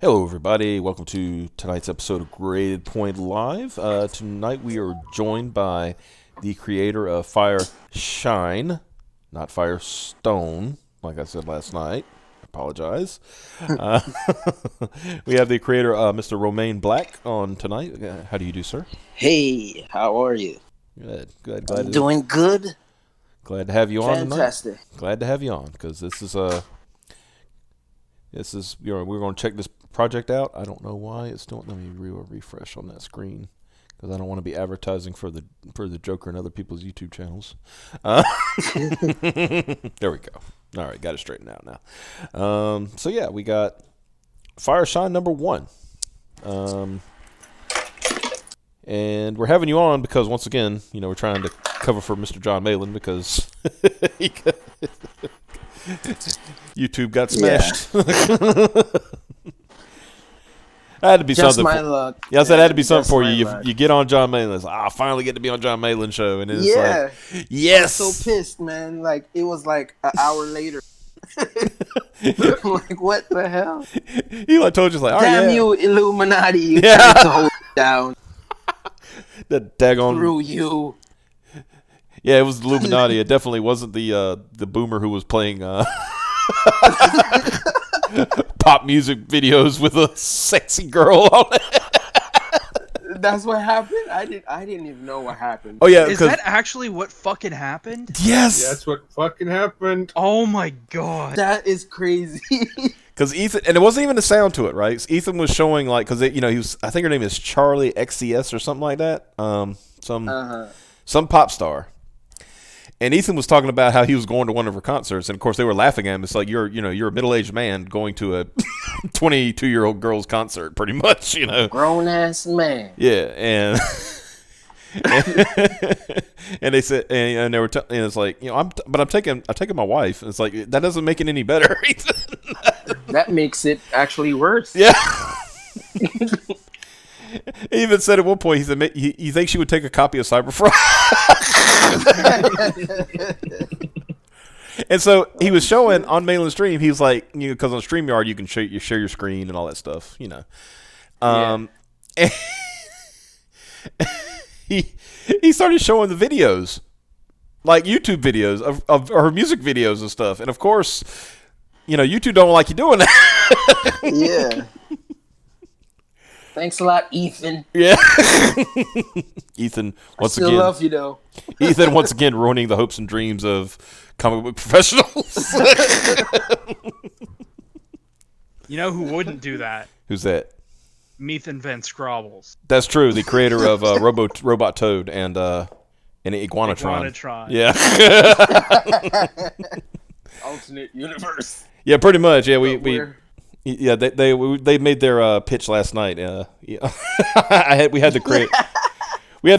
Hello, everybody. Welcome to tonight's episode of Graded Point Live. Tonight we are joined by the creator of Fireshine, not Firestone, like I said last night. I apologize. Uh, we have the creator, Mr. Romane Black, on tonight. How do you do, sir? Hey, how are you? Good, good. I'm doing good. Glad to have you on tonight. Fantastic. Glad to have you on because this is we're going to check this project out. I don't know why it's doing. Let me refresh on that screen because I don't want to be advertising for the Joker and other people's YouTube channels. There we go. All right, got it straightened out now. So yeah, we got Fireshine number 1. And we're having you on because once again, we're trying to cover for Mr. John Malin because YouTube got smashed. That had to be Just something. my luck. Yeah, I said it had to be something for you. Luck. You get on John Malin. It's like, I finally get to be on John Malin's show, and it's like, yes. I was so pissed, man. Like it was like an hour later. I'm like, what the hell? He told you like, damn you, Illuminati! You tried to hold it down. That daggone through you. Yeah, it was the Illuminati. It definitely wasn't the boomer who was playing pop music videos with a sexy girl on it. That's what happened? I didn't even know what happened. Oh yeah, is that actually what fucking happened? Yes, yeah, that's what fucking happened. Oh my god, that is crazy. Because Ethan, and it wasn't even a sound to it, right? Ethan was showing because he was. I think her name is Charlie XCS or something like that. Some pop star. And Ethan was talking about how he was going to one of her concerts, and of course they were laughing at him. It's like you're a middle-aged man going to a 22-year-old girl's concert, pretty much, Grown ass man. Yeah, and and they said, and they were, and it's like I'm taking my wife, and it's like that doesn't make it any better. That makes it actually worse. Yeah. He even said at one point, he said he thinks she would take a copy of Cyberfrog. And so he was showing on Malin's stream. He was like, because on StreamYard you can share your screen and all that stuff, And he started showing the videos, like YouTube videos of her music videos and stuff. And of course, YouTube don't like you doing that. Yeah. Thanks a lot, Ethan. Yeah. Ethan, once again. I still love you, though. Ethan, once again, ruining the hopes and dreams of comic book professionals. You know who wouldn't do that? Who's that? Methan Van Scrobbles. That's true. The creator of Robot Toad and Iguanatron. Yeah. Alternate universe. Yeah, pretty much. Yeah, they made their pitch last night. Yeah. we had the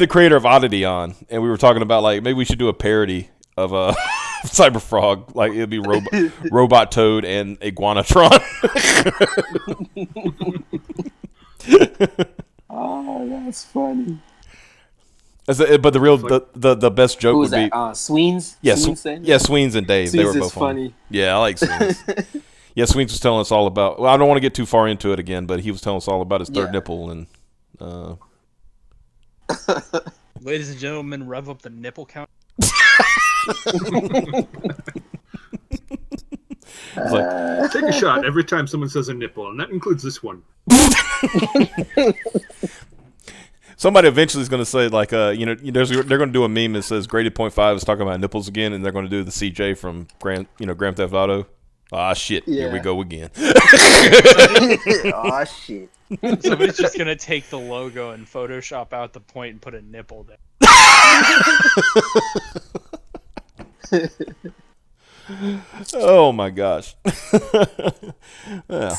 creator of Oddity on, and we were talking about maybe we should do a parody of Cyberfrog, like it'd be Robot Toad and Iguanatron. Oh, that's funny. But the best joke would be Sweens. Yeah, Sweens and Dave. Sweens they were both funny. Yeah, I like Sweens. Yeah, Sweens was telling us all about. Well, I don't want to get too far into it again, but he was telling us all about his third nipple and. Ladies and gentlemen, rev up the nipple count. Take a shot every time someone says a nipple, and that includes this one. Somebody eventually is going to say they're going to do a meme that says Graded Point 5 is talking about nipples again, and they're going to do the CJ from Grand Theft Auto. Ah, shit. Yeah. Here we go again. Oh, shit. Somebody's just going to take the logo and Photoshop out the point and put a nipple there. Oh, my gosh. Yeah.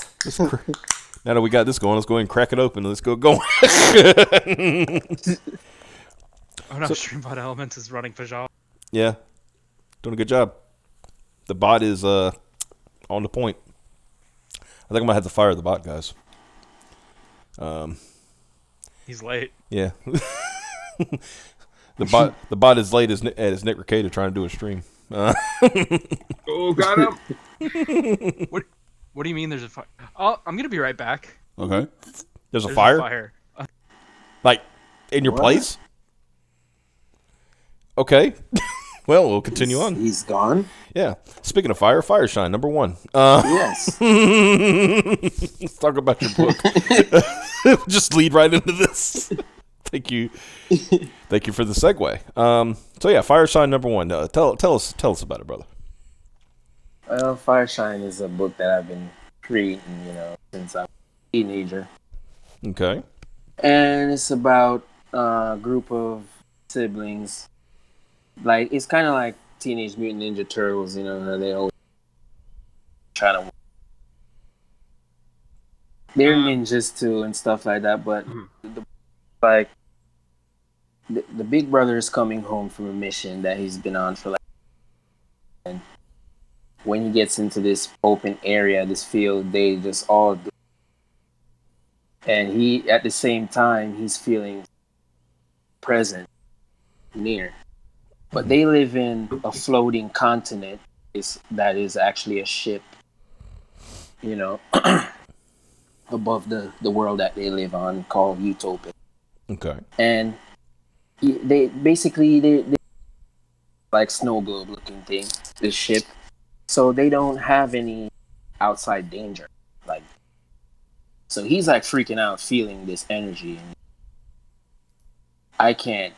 Now that we got this going, let's go ahead and crack it open and let's go going. Oh, no, Streambot Elements is running Pajal. Yeah. Doing a good job. The bot is on the point. I think I'm going to have to fire the bot, guys. He's late. Yeah. The bot is late as Nick Ricada trying to do a stream. Oh, got him. What do you mean there's a fire? Oh, I'm gonna be right back. Okay. There's a There's fire? A fire. Like, in your What? place? Okay. Well, we'll continue on. He's gone. Yeah. Speaking of fire, Fireshine, number 1. Yes. Let's talk about your book. Just lead right into this. Thank you. Thank you for the segue. So yeah, Fireshine number 1. Tell us about it, brother. Well, Fireshine is a book that I've been reading, since I was a teenager. Okay. And it's about a group of siblings. Like, it's kind of like Teenage Mutant Ninja Turtles, how they always try to. They're ninjas too and stuff like that, but like the big brother is coming home from a mission that he's been on for and when he gets into this open area, this field, they just all do. And he, at the same time, he's feeling present, near. But they live in a floating continent that is actually a ship, above the world that they live on, called Utopia. Okay. And they basically they like snow globe looking thing, this ship. So they don't have any outside danger. Like, so he's like freaking out, feeling this energy, and I can't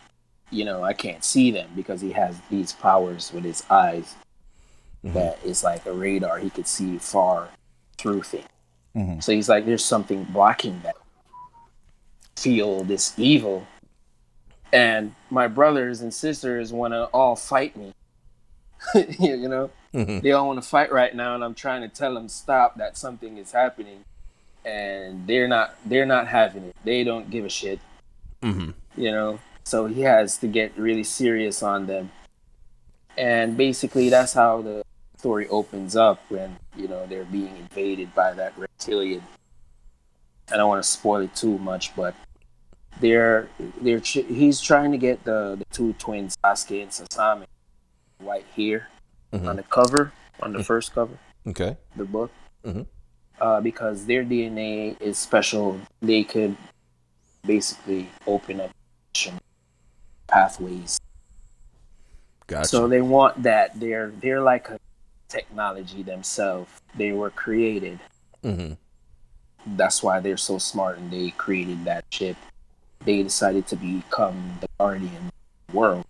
see them because he has these powers with his eyes that is like a radar. He could see far through things. So he's like, there's something blocking that. Feel this evil. And my brothers and sisters want to all fight me. They all want to fight right now, and I'm trying to tell them stop, that something is happening, and they're not having it. They don't give a shit. So he has to get really serious on them. And basically that's how the story opens up when, they're being invaded by that reptilian. I don't want to spoil it too much, but he's trying to get the two twins, Sasuke and Sasami, white hair, on the cover, on the first cover. Okay. The book. Because their DNA is special. They could basically open up pathways. Gotcha. So they want that. They're like a technology themselves. They were created. That's why they're so smart, and they created that chip. They decided to become the guardian of the world.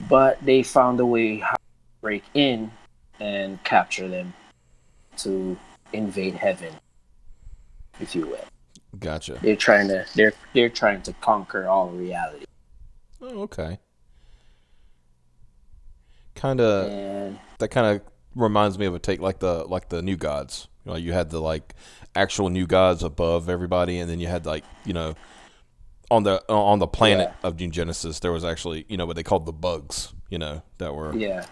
But they found a way how to break in and capture them to invade heaven, if you will. Gotcha. They're trying to conquer all reality. Oh, okay. That kind of reminds me of a take like the New Gods. You had the like actual New Gods above everybody, and then you had like on the planet of New Genesis there was actually what they called the bugs. That were yeah.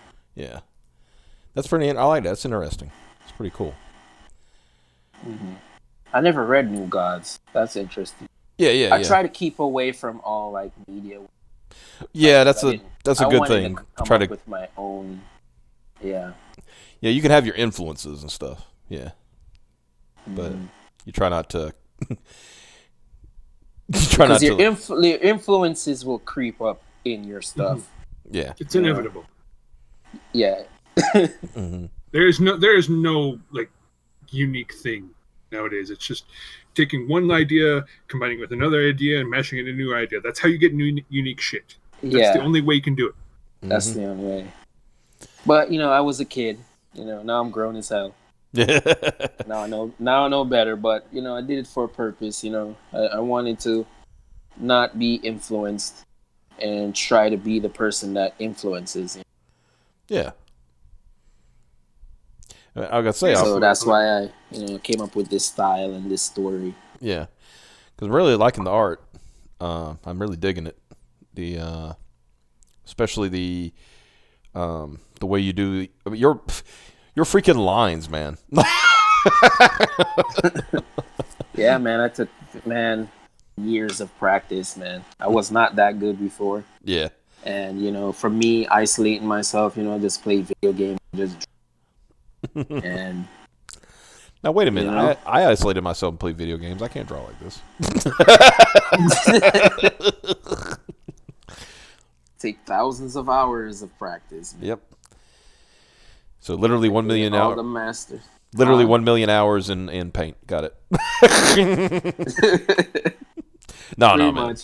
That's pretty. I like that. That's interesting. It's pretty cool. I never read New Gods. That's interesting. Yeah. I try to keep away from all like media. Yeah, that's a good thing. To come up with my own. Yeah. Yeah, you can have your influences and stuff. Yeah. But you try not to. Because your influences will creep up in your stuff. Yeah. It's inevitable. Yeah. There is no like unique thing nowadays. It's just taking one idea, combining it with another idea, and mashing it into a new idea. That's how you get new unique shit. That's the only way you can do it. That's the only way. But I was a kid. Now I'm grown as hell. Now I know better. But I did it for a purpose. I wanted to not be influenced and try to be the person that influences. Yeah. I gotta say, so that's why I came up with this style and this story. Yeah, because I'm really liking the art. I'm really digging it. The especially the way you do your freaking lines, man. Yeah, man. I took years of practice, man. I was not that good before. Yeah. And for me, isolating myself, just play video games, just and Now wait a minute. You know? I isolated myself and played video games. I can't draw like this. Take thousands of hours of practice. Yep. So literally 1 million all hours. the masters. Literally 1 million hours in paint. Got it. No, Pretty man. much.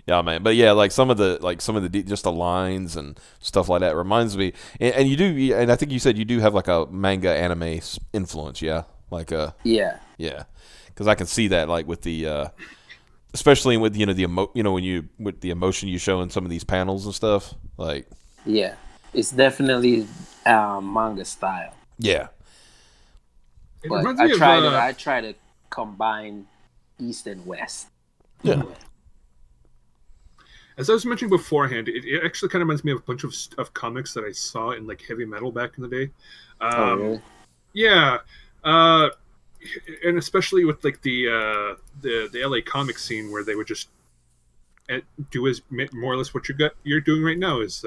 Yeah, man. But yeah, like some of the just the lines and stuff like that reminds me. And you do, and I think you said you do have like a manga anime influence. Yeah, like Yeah. yeah, because I can see that like with the especially with when you with the emotion you show in some of these panels and stuff. Like Yeah. It's definitely manga style. yeah. It But reminds me I try to combine East and West. Yeah. As I was mentioning beforehand, it actually kind of reminds me of a bunch of comics that I saw in like heavy metal back in the day. Oh, really? Yeah, and especially with like the LA comic scene where they would just do as more or less what you're doing right now is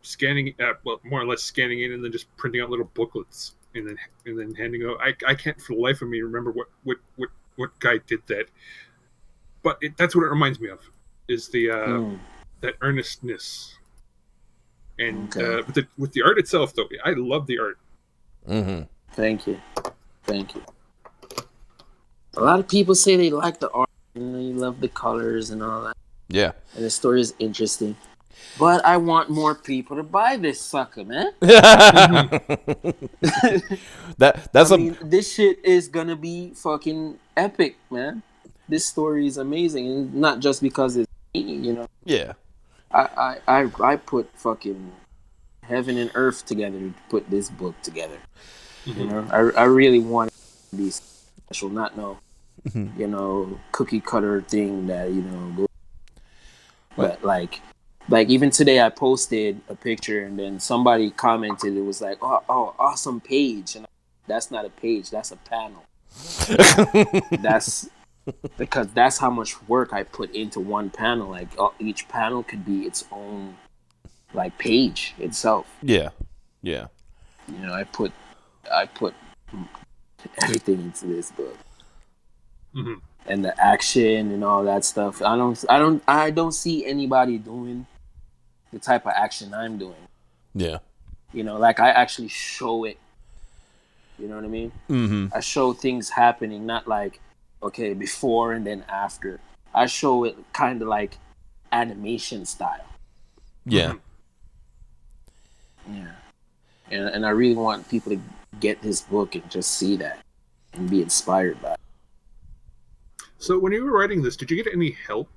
scanning, more or less scanning in and then just printing out little booklets and then handing out. I can't for the life of me remember what guy did that, but that's what it reminds me of. Is the that earnestness, and with the art itself, though, I love the art. Mm-hmm. Thank you. A lot of people say they like the art and they love the colors and all that. Yeah. And the story is interesting. But I want more people to buy this sucker, man. This shit is gonna be fucking epic, man. This story is amazing, and not just because it's me, you know. Yeah. I put fucking heaven and earth together to put this book together. Mm-hmm. You know, I really want it to be special, not no, you know, cookie cutter thing that go. But like even today, I posted a picture and then somebody commented. It was like, oh, awesome page, and that's not a page, that's a panel. That's because that's how much work I put into one panel. Like each panel could be its own like page itself. Yeah. Yeah. You know, I put everything into this book. Mm-hmm. And the action and all that stuff. I don't see anybody doing the type of action I'm doing. Yeah. You know, like I actually show it. You know what I mean? Mm-hmm. I show things happening, not like, okay, before and then after. I show it kind of like animation style. Yeah. Yeah. And I really want people to get this book and just see that and be inspired by it. So when you were writing this, did you get any help?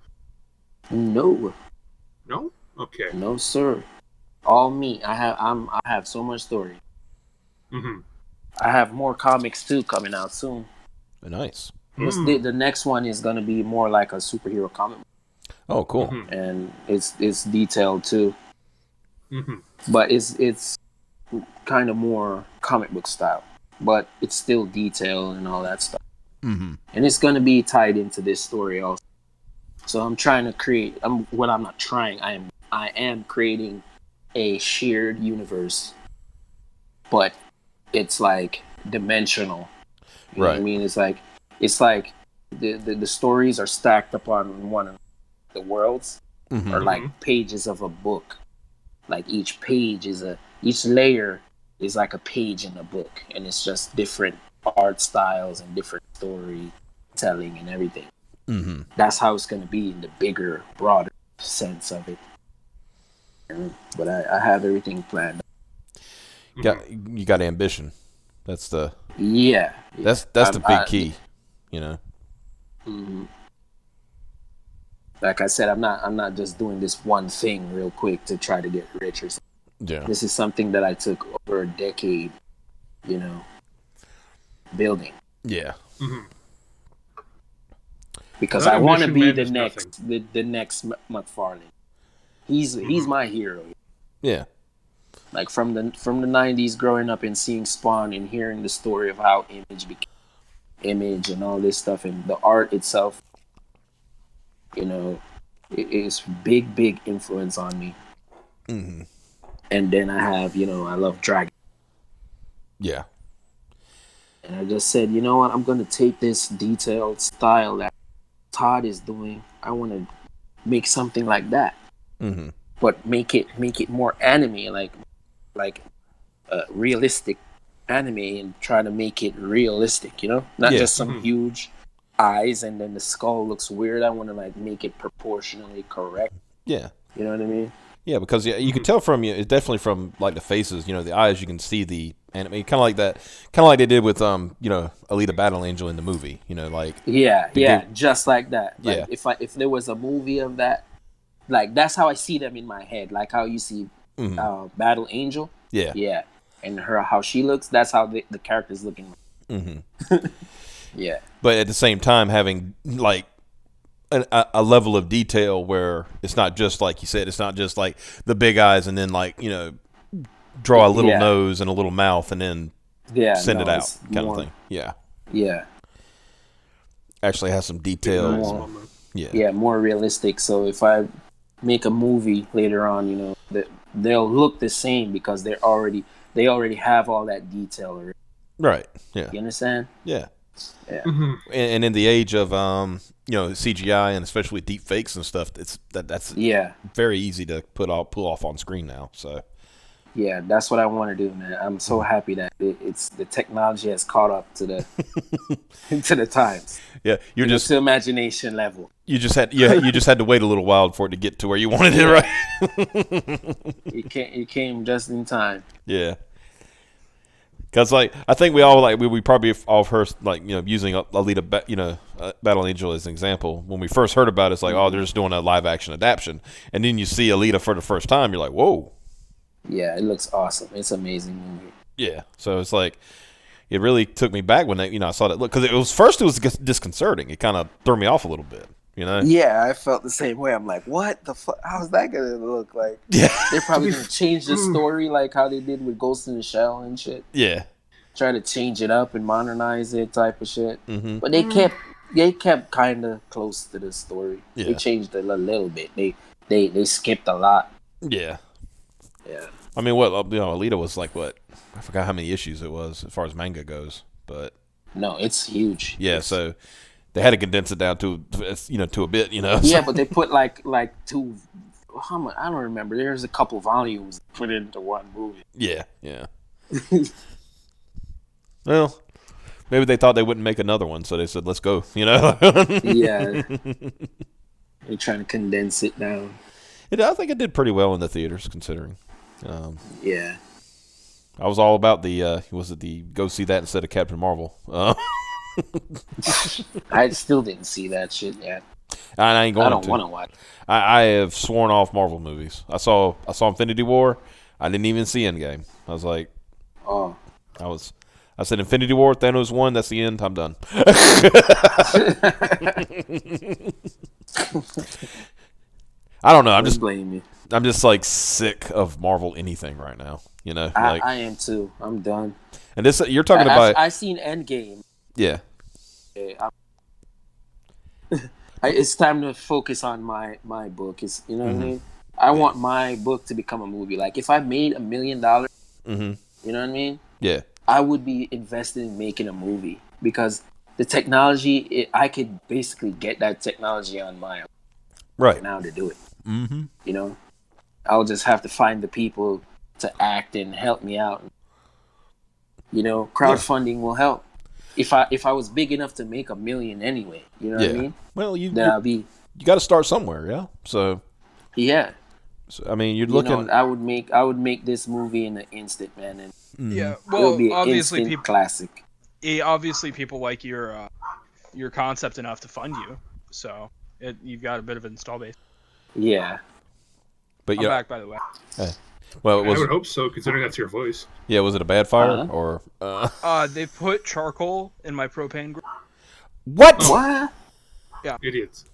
No. No? Okay. No, sir. All me. I have so much story. Mm-hmm. I have more comics too coming out soon. Nice. The next one is gonna be more like a superhero comic. Oh, cool. Mm-hmm. And it's detailed too. Mm-hmm. But it's kind of more comic book style. But it's still detailed and all that stuff. Mm-hmm. And it's gonna be tied into this story also. So I'm trying to create. I am creating a shared universe, but it's like dimensional. You know what I mean? It's like the stories are stacked upon one another. The worlds are like pages of a book. Like each layer is like a page in a book, and it's just different art styles and different storytelling and everything. Mm-hmm. That's how it's going to be in the bigger, broader sense of it. But I have everything planned. You got ambition. That's the That's the big key. You know. Mm-hmm. Like I said, I'm not just doing this one thing real quick to try to get rich or something. Yeah. This is something that I took over a decade, building. Yeah. Because I want to be the next McFarlane. He's my hero. Yeah. Like from the 90s, growing up and seeing Spawn and hearing the story of how Image became Image and all this stuff, and the art itself, it is big influence on me. Mm-hmm. And then I have, I love Dragon. Yeah. And I just said, you know what? I'm gonna take this detailed style that Todd is doing. I want to make something like that, but make it more anime, like realistic anime, and try to make it realistic. You know, not just some huge eyes and then the skull looks weird. I want to like make it proportionally correct. Yeah. You know what I mean? Yeah, because you can tell from it's definitely from like the faces, the eyes. You can see the anime, kind of like that, kind of like they did with Alita Battle Angel in the movie. Like just like that. Yeah. Like if there was a movie of that, like that's how I see them in my head. Like how you see Battle Angel. Yeah. Yeah, and how she looks. That's how the character's looking. Yeah. But at the same time, having like a level of detail where it's not just like you said, it's not just like the big eyes and then like draw a little nose and a little mouth and then send it out kind of thing. Yeah. Actually has some detail. More realistic. So if I make a movie later on, they'll look the same because they already have all that detail already. Right. Yeah. You understand? Yeah. Yeah. And in the age of CGI and especially deep fakes and stuff, that's very easy to pull off on screen now. So yeah, that's what I want to do, man. I'm so happy that it's the technology has caught up to the to the times. Yeah, you're just to imagination level. You just had to wait a little while for it to get to where you wanted it, right? You came just in time. Yeah. Because like I think we all we probably all heard using Alita Battle Angel as an example. When we first heard about it, it's like they're just doing a live action adaptation, and then you see Alita for the first time, you're like, whoa. Yeah, it looks awesome. It's an amazing movie. Yeah, so it's like it really took me back when I saw that look, because it was disconcerting. It kind of threw me off a little bit. Yeah, I felt the same way. I'm like, what the fuck? How's that gonna look like? Yeah, they're probably gonna change the story like how they did with Ghost in the Shell and shit. Yeah, try to change it up and modernize it, type of shit. Mm-hmm. But they kept kind of close to the story. Yeah. They changed it a little bit. They skipped a lot. Yeah. Yeah. I mean, Alita was like what? I forgot how many issues it was as far as manga goes, but no, it's huge. Yeah, so. They had to condense it down to a bit, Yeah, but they put like two. How much? I don't remember. There's a couple volumes put into one movie. Yeah. Well, maybe they thought they wouldn't make another one, so they said, "Let's go." Yeah. They're trying to condense it down. I think it did pretty well in the theaters, considering. Yeah. I was all about the go see that instead of Captain Marvel. I still didn't see that shit yet. I ain't going to. I don't want to watch. I have sworn off Marvel movies. I saw Infinity War. I didn't even see Endgame. I was like, I said Infinity War, Thanos won. That's the end. I'm done. I don't know. I'm just like sick of Marvel anything right now. I am too. I'm done. And this you're talking about. I seen Endgame. Yeah. It's time to focus on my book. You know what I mean? I want my book to become a movie. Like if I made $1 million, you know what I mean? Yeah. I would be invested in making a movie because the technology, I could basically get that technology on my own right now to do it. Mm-hmm. I'll just have to find the people to act and help me out. Crowdfunding will help. If I was big enough to make $1 million anyway, you know what I mean? Well, you got to start somewhere, yeah. So yeah. So, I mean, you're looking. I would make this movie in an instant, man. And yeah, well, it'll be an obviously, people classic. Obviously, people like your concept enough to fund you, so you've got a bit of an install base. Yeah. But I'm back, by the way. Well, I would hope so, considering that's your voice. Yeah, was it a bad fire or? They put charcoal in my propane grill. What? What? Yeah. Idiots.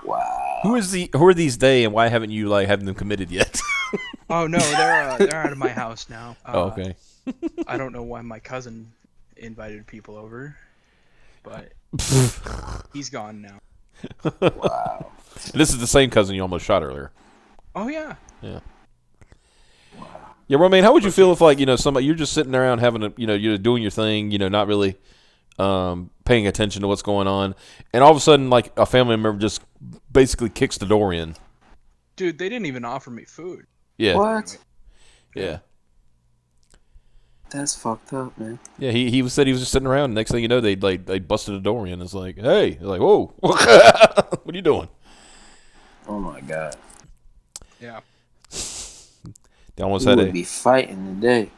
Wow. Who are these they, and why haven't you had them committed yet? Oh no, they're out of my house now. Okay. I don't know why my cousin invited people over, but he's gone now. Wow. And this is the same cousin you almost shot earlier. Oh yeah. Yeah. Wow. Yeah, Romane, how would you feel if, like, somebody, you're just sitting around having you're doing your thing, not really paying attention to what's going on, and all of a sudden, like, a family member just basically kicks the door in. Dude, they didn't even offer me food. Yeah. What? Yeah. That's fucked up, man. Yeah, he said he was just sitting around. And next thing you know, they busted the door in. It's like, hey, like, whoa, what are you doing? Oh my god. Yeah. They almost would be fighting today.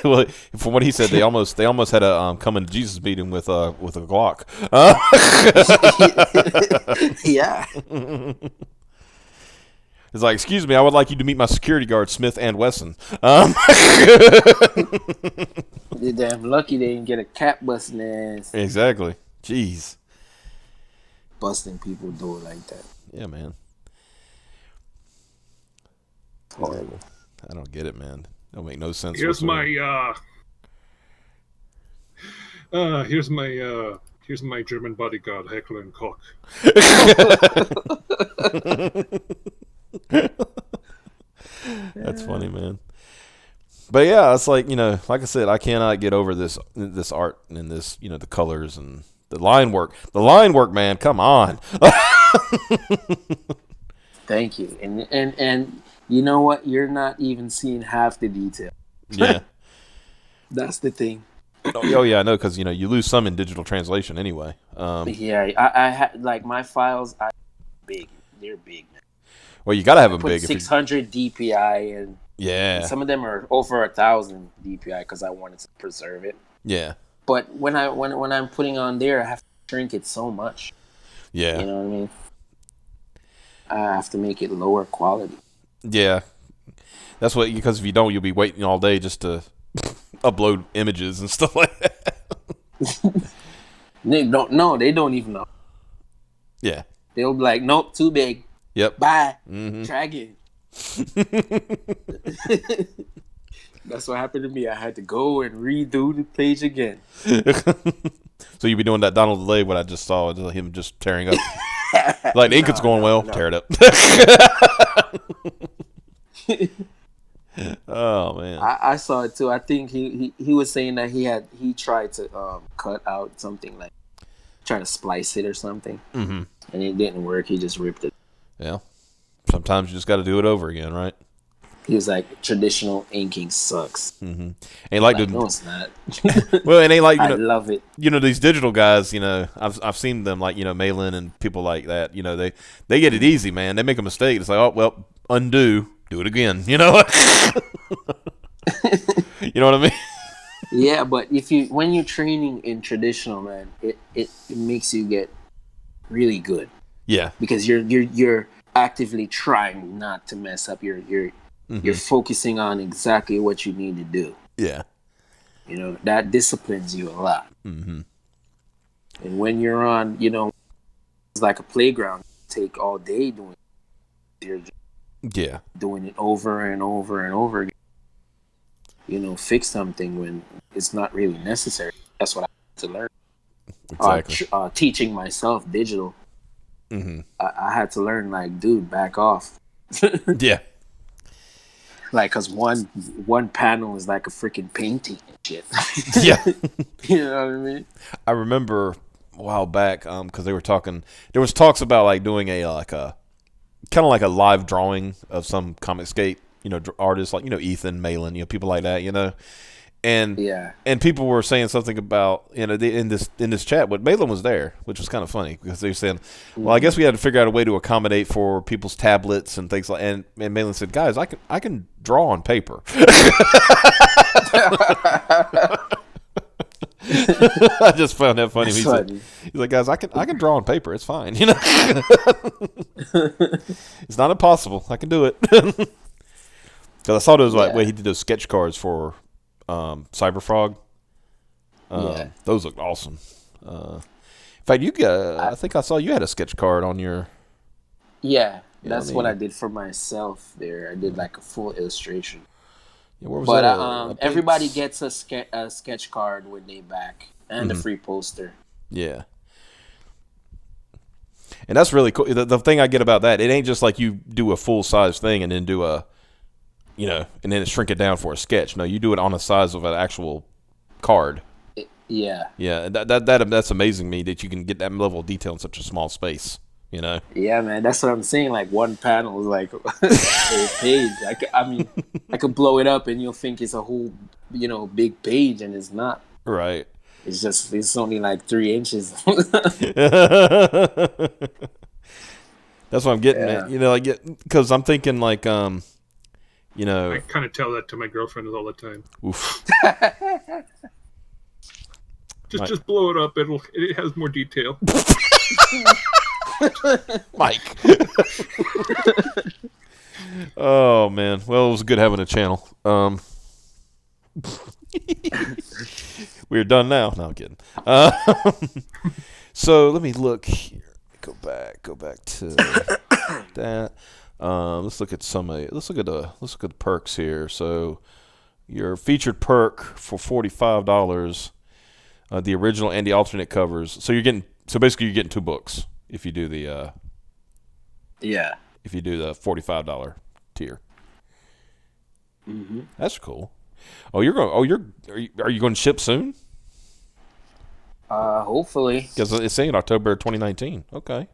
Well, from what he said, they almost had a come into Jesus meeting with a Glock. Yeah. It's like, excuse me, I would like you to meet my security guard, Smith and Wesson. You're damn lucky they didn't get a cat busting ass. Exactly. Jeez. Busting people door like that. Yeah, man. Horrible. I don't get it, man. Don't make no sense. Here's my German bodyguard, Heckler and Koch. That's funny, man. But yeah, it's like, like I said, I cannot get over this art and this, the colors and the line work. The line work, man, come on. Thank you. And you know what? You're not even seeing half the detail. Yeah. That's the thing. Oh yeah, I know, because you lose some in digital translation anyway. Yeah, I had, like, my files. Big. They're big, man. Well, you gotta have them big. 600 DPI, and yeah, some of them are over 1,000 DPI because I wanted to preserve it. Yeah. But when I'm putting on there, I have to shrink it so much. Yeah. You know what I mean? I have to make it lower quality. Yeah. That's what, because if you don't, you'll be waiting all day just to upload images and stuff like that. They don't even know. Yeah. They'll be like, nope, too big. Yep. Bye. Mm-hmm. Try again. That's what happened to me. I had to go and redo the page again. So you be doing that Donald Delay, what I just saw, him just tearing up. Like, the ink is going well, tear it up. Oh man, I saw it too. I think he was saying that he tried to cut out something, like try to splice it or something, mm-hmm. and it didn't work. He just ripped it. Yeah, sometimes you just got to do it over again, right? He was like, traditional inking sucks. Mm-hmm. Ain't like no, it's not. Well, it ain't like, I love it. These digital guys. I've seen them, like, Malin and people like that. They get it easy, man. They make a mistake. It's like, oh well, undo, do it again. You know what I mean? Yeah, but when you're training in traditional, man, it makes you get really good. Yeah, because you're actively trying not to mess up. You're focusing on exactly what you need to do. Yeah, that disciplines you a lot. Mm-hmm. And when you're on, it's like a playground. Take all day doing it. You're just doing it over and over and over again. Fix something when it's not really necessary. That's what I had to learn. Exactly. Teaching myself digital. Mm-hmm. I had to learn, like, dude, back off. Yeah. Like, because one panel is like a freaking painting and shit. Yeah. You know what I mean? I remember a while back, because there was talks about, like, doing a kind of like a live drawing of some Comicscape, artists, like, Ethan, Malin, people like that, and people were saying something about, in this chat, but Malin was there, which was kind of funny, because they were saying, well, I guess we had to figure out a way to accommodate for people's tablets and things like, and Malin said, guys, I can draw on paper. I just found that funny. He's like, guys, I can draw on paper. It's fine. It's not impossible. I can do it. Because I saw those, like, way he did those sketch cards for Cyberfrog. Those looked awesome. In fact, I think I saw you had a sketch card on your. Yeah, that's what I did for myself. There, I did like a full illustration. Yeah, where was but that? Everybody gets a sketch card when they back, and a free poster. Yeah. And that's really cool. The thing I get about that, it ain't just like you do a full size thing and then do a you know, and then shrink it down for a sketch. No, you do it on the size of an actual card. Yeah. Yeah, that's amazing me that you can get that level of detail in such a small space. You know. Yeah, man, that's what I'm saying. Like one panel is like a whole page. I mean, I could blow it up and you'll think it's a whole, you know, big page, and it's not. Right. It's only like 3 inches. That's what I'm getting at. You know, like, because I'm thinking like, you know, I kind of tell that to my girlfriend all the time. Oof. Just blow it up. It has more detail. Mike. Oh man. Well, it was good having a channel. We're done now. No, I'm kidding. So let me look here. Go back to that. Let's look at the perks here. So your featured perk for $45, the original and the alternate covers. So basically you're getting 2 books if you do the if you do the $45 tier. Mm-hmm. That's cool. Are you going to ship soon? Hopefully. Because it's saying October 2019. Okay.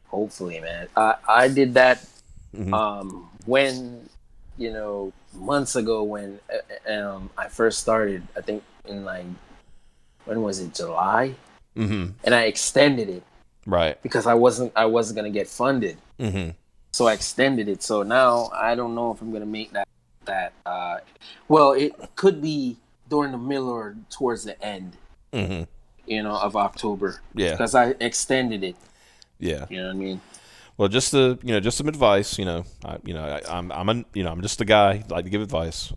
Hopefully, man. I did that Mm-hmm. when, you know, months ago when I first started. I think in like, when was it? July. Mm-hmm. And I extended it. Right. Because I wasn't gonna get funded. Mm-hmm. So I extended it. So now I don't know if I'm gonna make that. Well, it could be during the middle or towards the end. Mm-hmm. You know, of October. Yeah. Because I extended it. Yeah. You know what I mean? Well, just some advice. I'm just a guy. I like to give advice.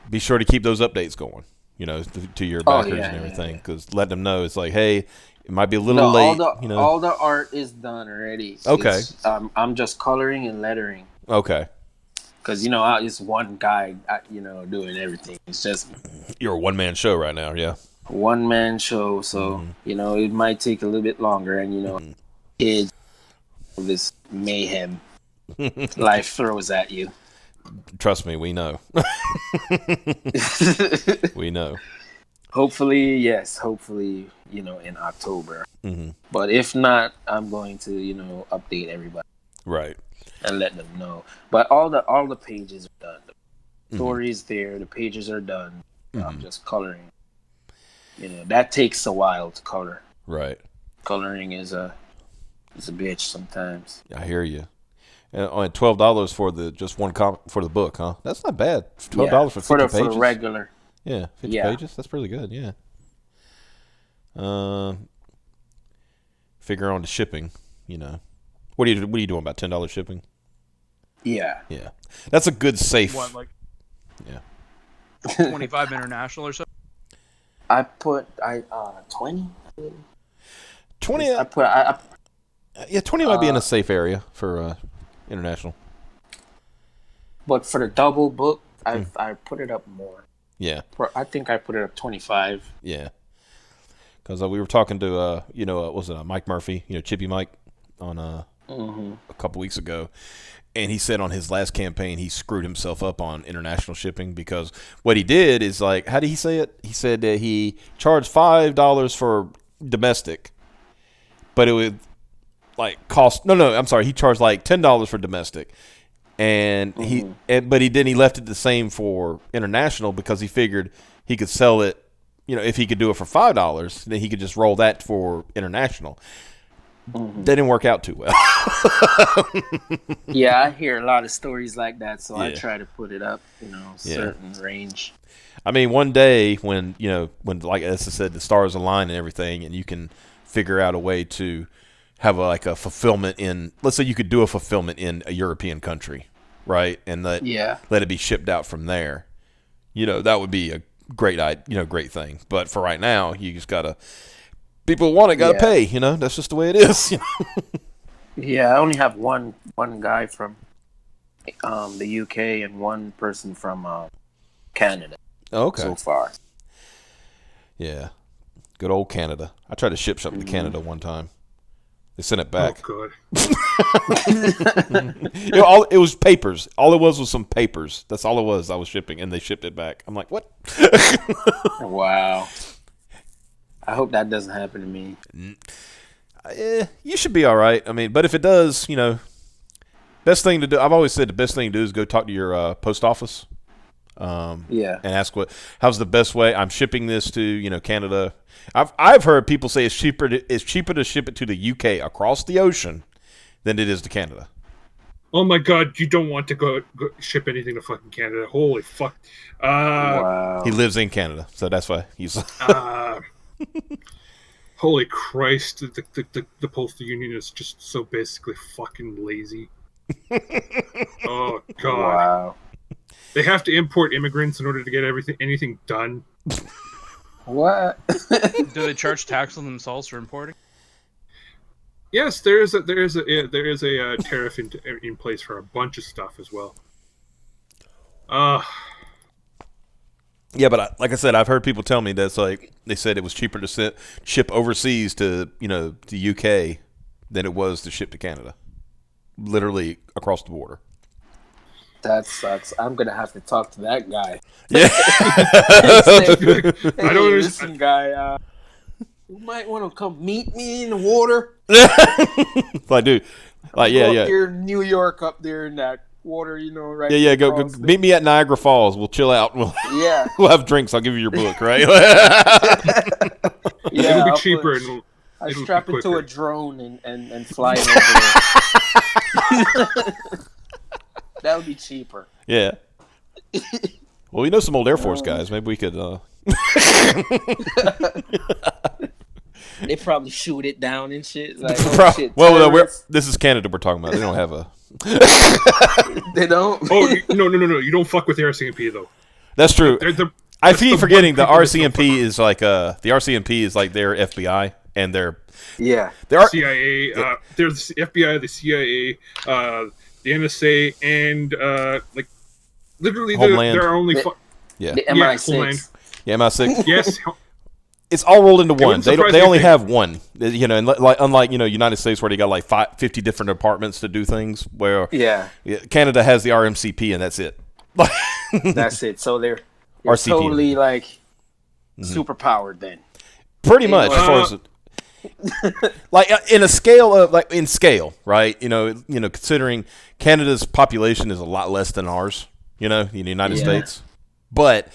Be sure to keep those updates going. You know, to your backers and everything, because let them know it's like, hey, it might be a little late. All the art is done already. Okay. I'm just coloring and lettering. Okay. Because it's one guy, doing everything. It's just you're a one-man show right now. Yeah. One-man show, so it might take a little bit longer, and kids, this mayhem life throws at you. Trust me, we know. We know. Hopefully, yes. Hopefully, in October. Mm-hmm. But if not, I'm going to, update everybody. Right. And let them know. But all the pages are done. The story's there. The pages are done. I'm just coloring. That takes a while to color. Right. Coloring is a bitch sometimes. I hear you. And only $12 for just one for the book, huh? That's not bad. $12 for 50 pages. For the regular. Yeah, 50 pages. That's pretty good. Yeah. Figure on the shipping. What are you doing about $10 shipping? Yeah. Yeah. That's a good safe. What, like? Yeah. 25 international or so. I put 20. 20. Yeah, 20 might be in a safe area for international. But for the double book, I put it up more. Yeah. I think I put it up 25. Yeah. Because we were talking to was it Mike Murphy, Chippy Mike, on a couple weeks ago, and he said on his last campaign he screwed himself up on international shipping, because what he did is, like, how did he say it? He said that he charged $5 for domestic, but it would like cost I'm sorry, he charged like $10 for domestic, and he left it the same for international, because he figured he could sell it, if he could do it for $5, then he could just roll that for international. That didn't work out too well. Yeah, I hear a lot of stories like that, so I try to put it up, certain range. I mean, one day when like Essa said, the stars align and everything, and you can figure out a way to have a fulfillment in, let's say you could do a fulfillment in a European country, right? And let it be shipped out from there. That would be a great thing. But for right now, you just gotta, people want it, gotta pay. That's just the way it is. Yeah, I only have one guy from the UK and one person from Canada. Okay. So far. Yeah. Good old Canada. I tried to ship something to Canada one time. They sent it back. Oh, God. It was papers. All it was some papers. That's all it was. I was shipping, and they shipped it back. I'm like, what? Wow. I hope that doesn't happen to me. You should be all right. I mean, but if it does, best thing to do. I've always said the best thing to do is go talk to your post office. And ask how's the best way. I'm shipping this to Canada. I've heard people say it's cheaper to ship it to the UK across the ocean than it is to Canada. Oh my God, you don't want to go ship anything to fucking Canada. Holy fuck. Wow. He lives in Canada, so that's why he's holy Christ, the postal union is just so basically fucking lazy. Oh God. Wow. They have to import immigrants in order to get anything done. What? Do they charge tax on themselves for importing? Yes, there is a tariff in place for a bunch of stuff as well. Yeah, but like I said, I've heard people tell me that's like they said it was cheaper to ship overseas to the UK than it was to ship to Canada, literally across the border. That sucks. I'm gonna have to talk to that guy. Yeah. Hey, I don't listen, guy. You might want to come meet me in the water. Like, dude, like, Go up there in New York, up there in that water, right? Yeah. Go meet me at Niagara Falls. We'll chill out. We'll have drinks. I'll give you your book, right? It'll be cheaper. I strap it to a drone and fly it over there. That would be cheaper. Yeah. Well, some old Air Force guys. Maybe we could. They probably shoot it down and shit. Like, shit, this is Canada we're talking about. They don't have a. They don't. Oh no! You don't fuck with the RCMP though. That's true. I keep forgetting the RCMP is like their FBI and their CIA. There's the FBI, the CIA, the NSA, and literally Homeland. there are only the MI6. Homeland. Yeah, MI6. Yes. It's all rolled into one. They only have one. And unlike United States where they got like 50 different departments to do things. Where Canada has the RMCP and that's it. That's it. So they're RCP. totally like superpowered then. Pretty much as far as like in scale, right? Considering Canada's population is a lot less than ours. In the United States, but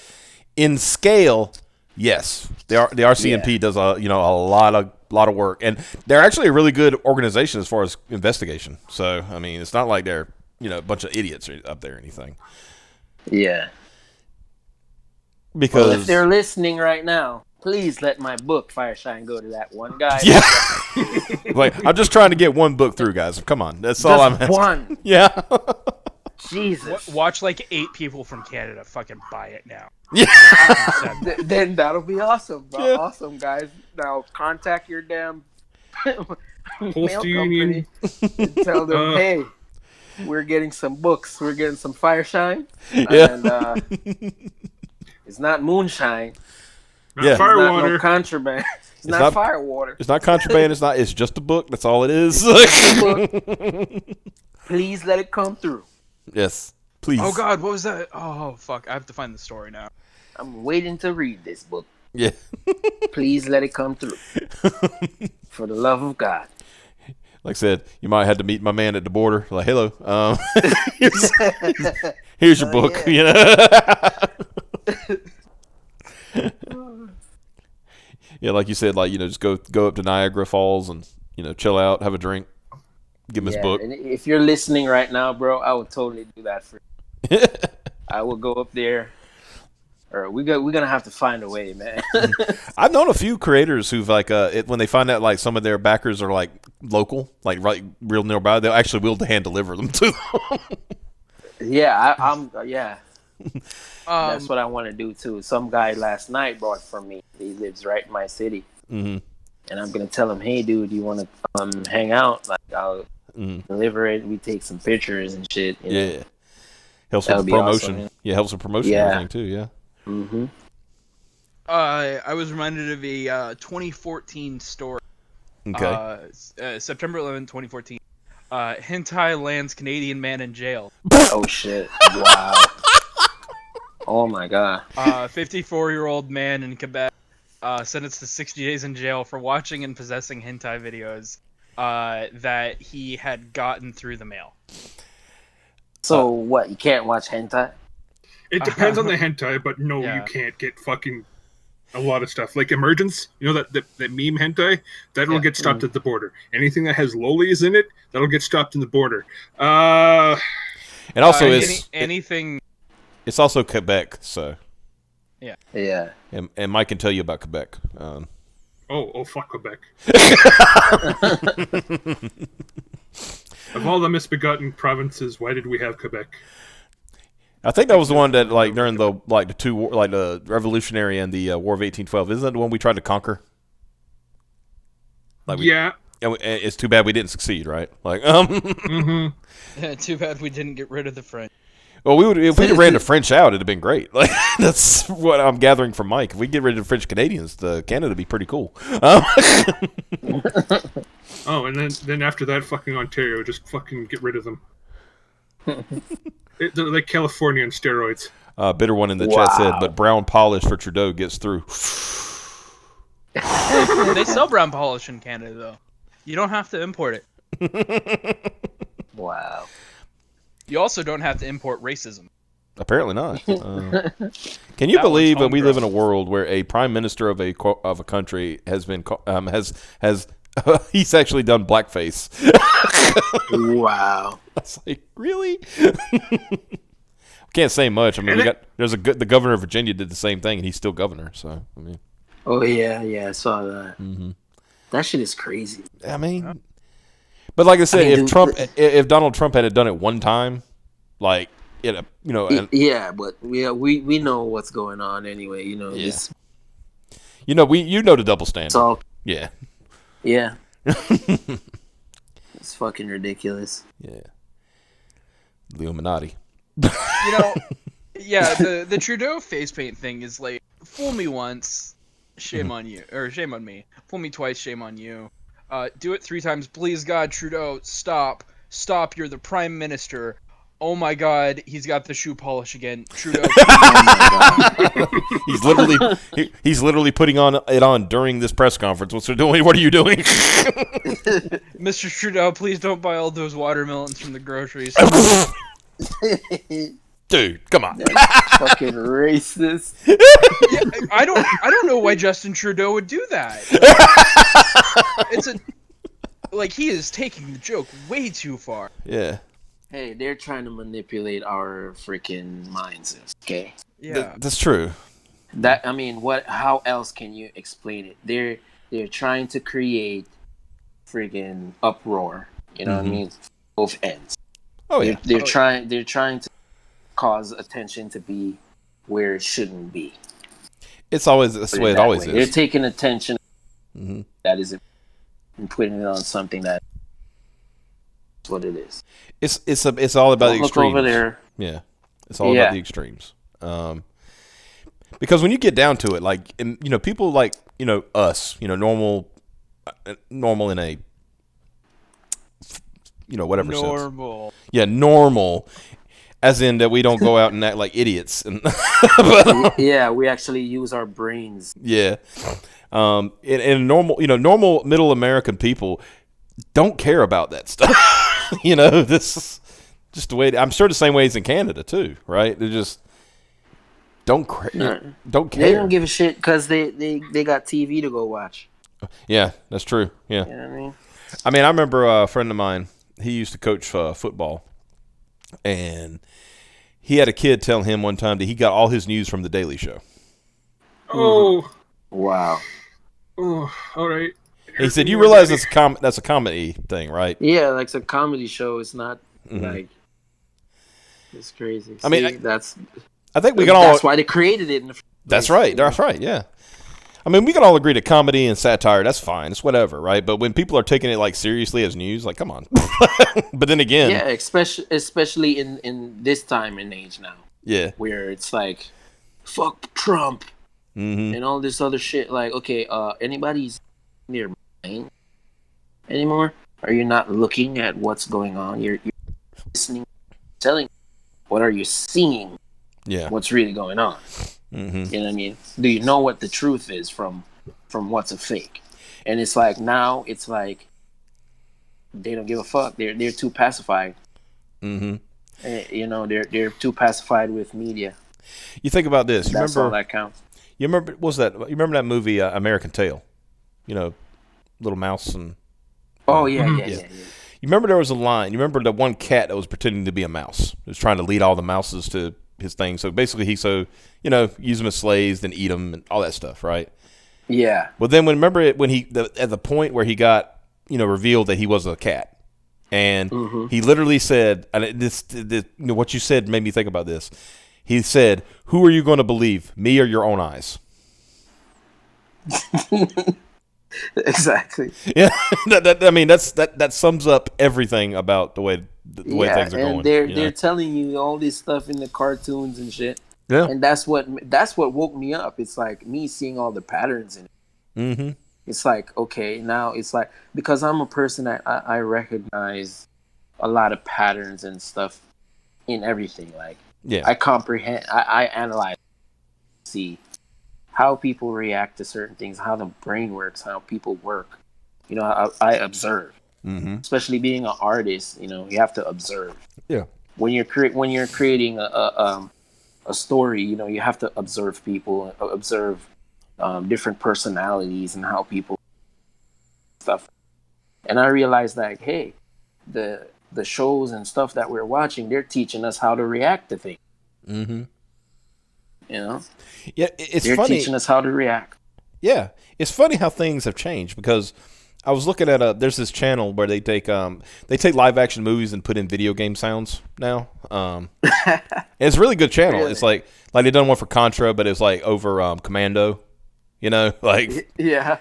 in scale, yes, the RCMP does a lot of work, and they're actually a really good organization as far as investigation. So I mean, it's not like they're a bunch of idiots up there or anything. Yeah. Because if they're listening right now, please let my book Fireshine go to that one guy. Yeah. Like, I'm just trying to get one book through, guys. Come on, that's all I'm asking. One. Yeah. Jesus. Watch like 8 people from Canada fucking buy it now. Yeah. Then that'll be awesome. Yeah. Awesome, guys. Now contact your damn mail Union. company and tell them, hey, we're getting some books. We're getting some Fireshine. Yeah. And it's not moonshine. Not firewater. It's not no contraband. It's not firewater. It's not contraband. It's just a book. That's all it is. Please let it come through. Yes. Please. Oh God, what was that? Oh fuck, I have to find the story now. I'm waiting to read this book. Yeah. Please let it come through. For the love of God. Like I said, you might have to meet my man at the border. Like, hello. Here's your book. Yeah, like you said, just go up to Niagara Falls and chill out, have a drink, give him his book. And if you're listening right now, bro, I would totally do that for you. I will go up there. Or we're gonna have to find a way, man. I've known a few creators who've when they find out like some of their backers are like local, like right real nearby, they'll actually will hand deliver them to them. Yeah, that's what I want to do too. Some guy last night bought from me. He lives right in my city, and I'm gonna tell him, "Hey, dude, you want to hang out? Like, I'll deliver it. We take some pictures and shit." Yeah, helps with promotion. Awesome, yeah, helps with promotion and everything too. Yeah. I was reminded of a 2014 story Okay. September 11, 2014. Hentai lands Canadian man in jail. Oh shit! Wow. Oh my god. 54-year-old man in Quebec sentenced to 60 days in jail for watching and possessing hentai videos that he had gotten through the mail. So what? You can't watch hentai? It depends on the hentai, but no, Yeah. you can't get fucking a lot of stuff. Like Emergence, you know that meme hentai? That'll get stopped at the border. Anything that has lolis in it, that'll get stopped in the border. And also, anything. It's also Quebec, so. Yeah. And Mike can tell you about Quebec. Oh, fuck Quebec. Of all the misbegotten provinces, why did we have Quebec? I think that was the one that, like, during the the Revolutionary and the War of 1812. Isn't that the one we tried to conquer? Like yeah. It's too bad we didn't succeed, right? Like, Yeah, too bad we didn't get rid of the French. Well, if we ran the French out, it'd have been great. Like, that's what I'm gathering from Mike. If we get rid of the French Canadians, Canada would be pretty cool. Oh, and then after that, fucking Ontario, just fucking get rid of them. They're like California on steroids. Bitter one in the chat said, but brown polish for Trudeau gets through. They sell brown polish in Canada, though. You don't have to import it. Wow. You also don't have to import racism. Apparently not. Can you believe that we live in a world where a prime minister of a country has been he's actually done blackface? Wow. I was like, really? Can't say much. I mean, the governor of Virginia did the same thing, and he's still governor. So I mean. Oh yeah, I saw that. Mm-hmm. That shit is crazy. I mean, but like I said, if Donald Trump had done it one time, like but we know what's going on anyway. You know, this. You know the double standard. So yeah. It's fucking ridiculous. Yeah. The Illuminati. The Trudeau face paint thing is like, fool me once, shame on you, or shame on me. Fool me twice, shame on you. Do it 3 times, please God, Trudeau, stop, you're the prime minister. Oh my God, he's got the shoe polish again. Trudeau. Oh my God. he's literally putting it on during this press conference. What are you doing? Mr. Trudeau, please don't buy all those watermelons from the groceries. Dude, come on. Fucking racist. Yeah, I don't know why Justin Trudeau would do that. He is taking the joke way too far. Yeah. Hey, they're trying to manipulate our freaking minds, okay? Yeah. That's true. How else can you explain it? They're trying to create freaking uproar, you know what I mean? Both ends. Oh yeah. They're trying to cause attention to be where it shouldn't be. It's always the way it always is. They're taking attention that is and putting it on something that's what it is. It's all about the extremes. Look over there. Yeah, it's all about the extremes. Because when you get down to it, like, and, people like us, normal in a whatever normal. sense. Yeah, normal. As in that we don't go out and act like idiots. And we actually use our brains. Yeah. In normal middle American people don't care about that stuff. This is just the way. I'm sure the same way as in Canada too, right? They just don't care. They don't give a shit because they got TV to go watch. Yeah, that's true. Yeah. You know what I mean? I remember a friend of mine. He used to coach football, and he had a kid tell him one time that he got all his news from the Daily Show. Oh, wow. Oh, all right. He said, "You realize that's a comedy thing, right?" Yeah, like it's a comedy show. It's not like it's crazy. I think we can all. That's why they created it. That's right. That's right. Yeah. We can all agree to comedy and satire. That's fine. It's whatever, right? But when people are taking it like seriously as news, like, come on. But then again, yeah, especially in this time and age now. Yeah, where it's like, fuck Trump and all this other shit. Like, okay, anybody's near mind, anymore? Are you not looking at what's going on? You're listening, telling. What are you seeing? Yeah. What's really going on? Mm-hmm. You know what I mean? Do you know what the truth is from what's a fake? And it's like now it's like they don't give a fuck. They're too pacified. Mm-hmm. You know, they're too pacified with media. You think about this. That's all that counts. You remember? What was that? You remember that movie American Tail? You know, little mouse and. Oh yeah. You remember there was a line. You remember the one cat that was pretending to be a mouse. He was trying to lead all the mouses to his thing. So basically, use them as slaves, then eat them, and all that stuff, right? Yeah. Well, then remember it when at the point where he got revealed that he was a cat, and he literally said, and what you said made me think about this. He said, "Who are you going to believe, me or your own eyes?" Exactly. Yeah, that sums up everything about the way things are going. They're telling you all this stuff in the cartoons and shit. Yeah, and that's what woke me up. It's like me seeing all the patterns in it. Mm-hmm. It's like, okay, now it's like, because I'm a person that I recognize a lot of patterns and stuff in everything. Like, I comprehend, I analyze, see how people react to certain things, how the brain works, how people work. I observe. Mm-hmm. Especially being an artist, you have to observe. Yeah. When you're creating a story, you have to observe people, observe different personalities and how people stuff. And I realized that, hey, the shows and stuff that we're watching, they're teaching us how to react to things. Mm-hmm. Yeah, they're funny. Teaching us how to react. Yeah, it's funny how things have changed, because I was looking at there's this channel where they take live action movies and put in video game sounds now. It's a really good channel. Really? It's like they done one for Contra, but it's like over Commando, like yeah.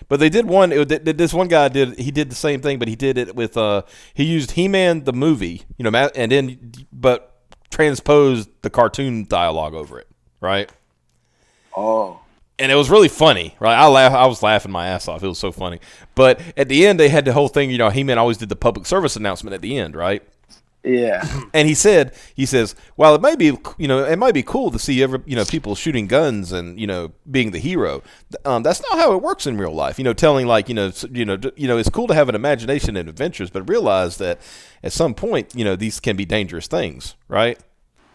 But they did one. This one guy he did the same thing, but he did it with he used He-Man the movie, and then but transposed the cartoon dialogue over it, right? Oh. And it was really funny, right? I was laughing my ass off. It was so funny. But at the end, they had the whole thing. He-Man always did the public service announcement at the end, right? Yeah. And he says, well, it might be cool to see people shooting guns and being the hero. That's not how it works in real life. Telling it's cool to have an imagination and adventures, but realize that at some point, these can be dangerous things, right?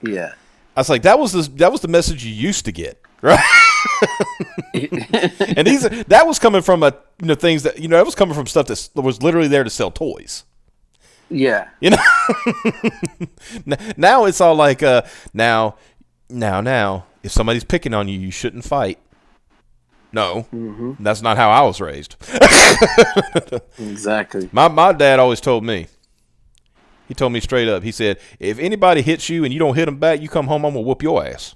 Yeah. I was like, that was the message you used to get, right? And that was coming from things that it was coming from stuff that was literally there to sell toys. Yeah. Now it's all like now if somebody's picking on you, you shouldn't fight. No, That's not how I was raised. Exactly. My dad always told me. He told me straight up. He said, if anybody hits you and you don't hit them back, you come home, I'm gonna whoop your ass.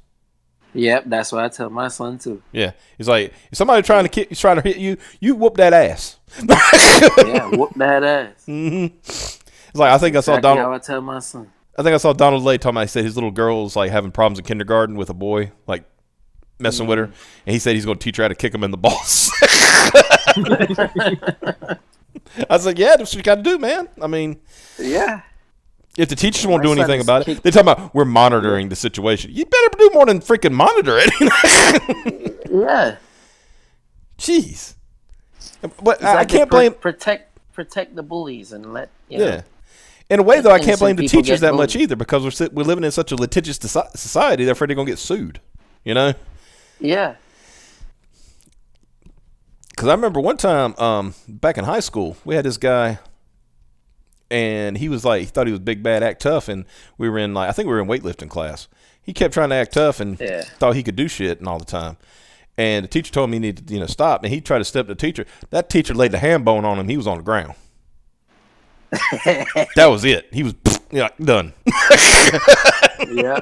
Yep, that's what I tell my son too. Yeah, he's like, if somebody trying to hit you, you whoop that ass. Yeah, whoop that ass. Mm-hmm. It's like, I think exactly I saw Donald. How I tell my son. I think I saw Donald Lay talking about. He said his little girl was like having problems in kindergarten with a boy, like messing with her, and he said he's going to teach her how to kick him in the balls. I was like, yeah, that's what you got to do, man. I mean, yeah. If the teachers won't do anything about it, they're talking about we're monitoring the situation. You better do more than freaking monitor it. Yeah. Jeez. But exactly. I can't blame protect the bullies and let know. In a way, though, I can't blame the teachers that much either, because we're living in such a litigious society. They're afraid they're gonna get sued. Yeah. Because I remember one time back in high school, we had this guy. And he was like, he thought he was big, bad, act tough. And we were in I think we were in weightlifting class. He kept trying to act tough and thought he could do shit and all the time. And the teacher told him he needed to, stop. And he tried to step to the teacher. That teacher laid the ham bone on him. He was on the ground. That was it. He was done. Yeah.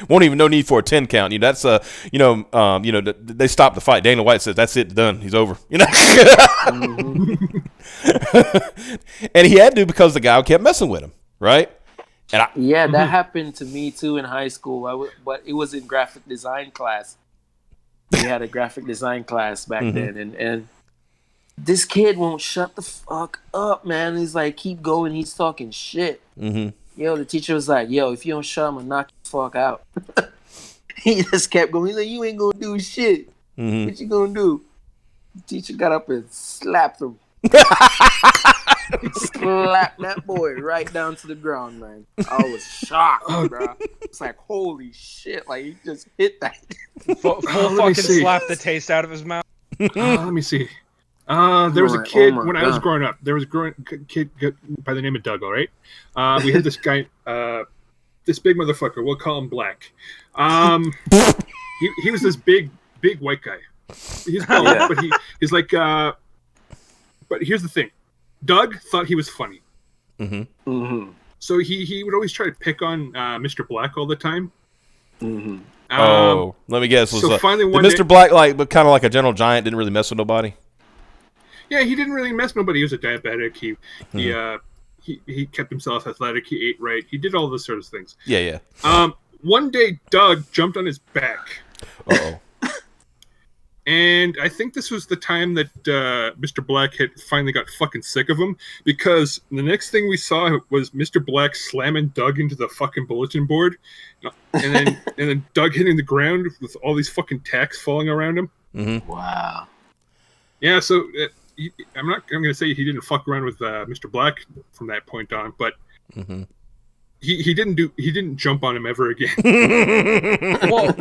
Won't even no need for a 10 count. That's they stopped the fight. Dana White says that's it, done. He's over. And he had to, because the guy kept messing with him, right? And that happened to me too in high school. But it was in graphic design class. We had a graphic design class back then, and This kid won't shut the fuck up, man. He's like, keep going. He's talking shit. Mm-hmm. Yo, the teacher was like, yo, if you don't shut him, I'll knock you the fuck out. He just kept going. He's like, you ain't gonna do shit. Mm-hmm. What you gonna do? The teacher got up and slapped him. Slapped that boy right down to the ground, man. I was shocked, bro. It's like, holy shit. Like, he just hit that. Full fucking slap the taste out of his mouth. Let me see. There was a kid when I was growing up. There was a kid by the name of Doug. All right, we had this guy, this big motherfucker. We'll call him Black. He was this big white guy. He's bald, but he's like. But here's the thing, Doug thought he was funny. Mm-hmm. Mm-hmm. So he would always try to pick on Mr. Black all the time. Mm-hmm. Let me guess. So finally, did Mr. Black but kind of like a gentle giant, didn't really mess with nobody? Yeah, he didn't really mess with nobody. He was a diabetic. He kept himself athletic. He ate right. He did all those sort of things. Yeah. One day, Doug jumped on his back. Uh-oh. And I think this was the time that Mr. Black had finally got fucking sick of him, because the next thing we saw was Mr. Black slamming Doug into the fucking bulletin board, and then Doug hitting the ground with all these fucking tacks falling around him. Mm-hmm. Wow. Yeah, so I'm going to say he didn't fuck around with Mr. Black from that point on, but he didn't jump on him ever again. Well,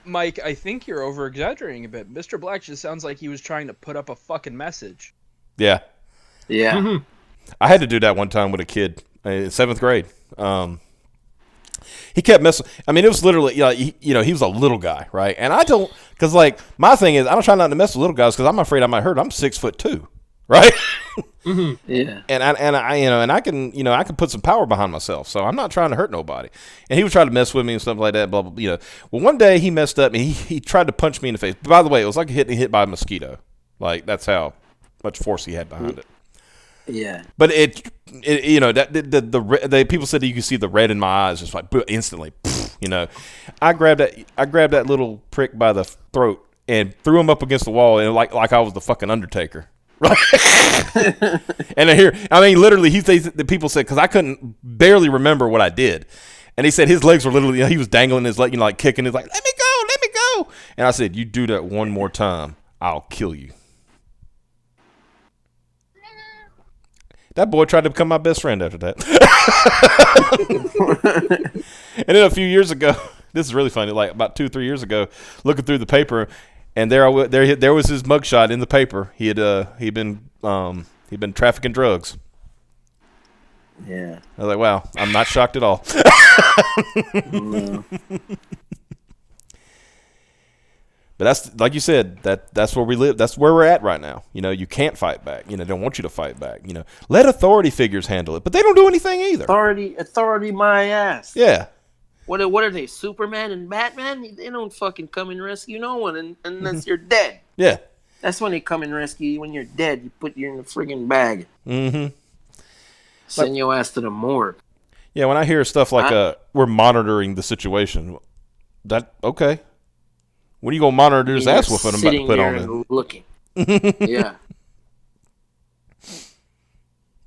Mike, I think you're over exaggerating a bit. Mr. Black just sounds like he was trying to put up a fucking message. Yeah. Mm-hmm. I had to do that one time with a kid in 7th grade. He kept messing. I mean, it was literally, he was a little guy, right? And I don't, because like my thing is, I don't try not to mess with little guys because I'm afraid I might hurt. I'm 6'2", right? Mm-hmm. Yeah. And I can put some power behind myself, so I'm not trying to hurt nobody. And he would try to mess with me and stuff like that. Blah blah. Well, one day he messed up. And he tried to punch me in the face. By the way, it was like getting hit by a mosquito. Like that's how much force he had behind it. Yeah. But the people said that you could see the red in my eyes just like instantly. I grabbed that little prick by the throat and threw him up against the wall and like I was the fucking Undertaker. Right. And literally, the people said, because I couldn't barely remember what I did, and he said his legs were literally, he was dangling his leg, like kicking his, like, let me go, and I said, you do that one more time, I'll kill you. That boy tried to become my best friend after that. And then a few years ago, this is really funny, like about 2-3 years ago, looking through the paper. And there was his mugshot in the paper. He'd been trafficking drugs. Yeah. I was like, wow, I'm not shocked at all. No. But that's like you said, that's where we live. That's where we're at right now. You can't fight back. They don't want you to fight back. Let authority figures handle it, but they don't do anything either. Authority, my ass. Yeah. What are they? Superman and Batman? They don't fucking come and rescue no one unless you're dead. Yeah. That's when they come and rescue you. When you're dead, you put you in the friggin' bag. Mm-hmm. Send your ass to the morgue. Yeah, when I hear stuff like we're monitoring the situation, okay. When are you gonna monitor this ass whooping I'm about to put on him? Looking. Yeah.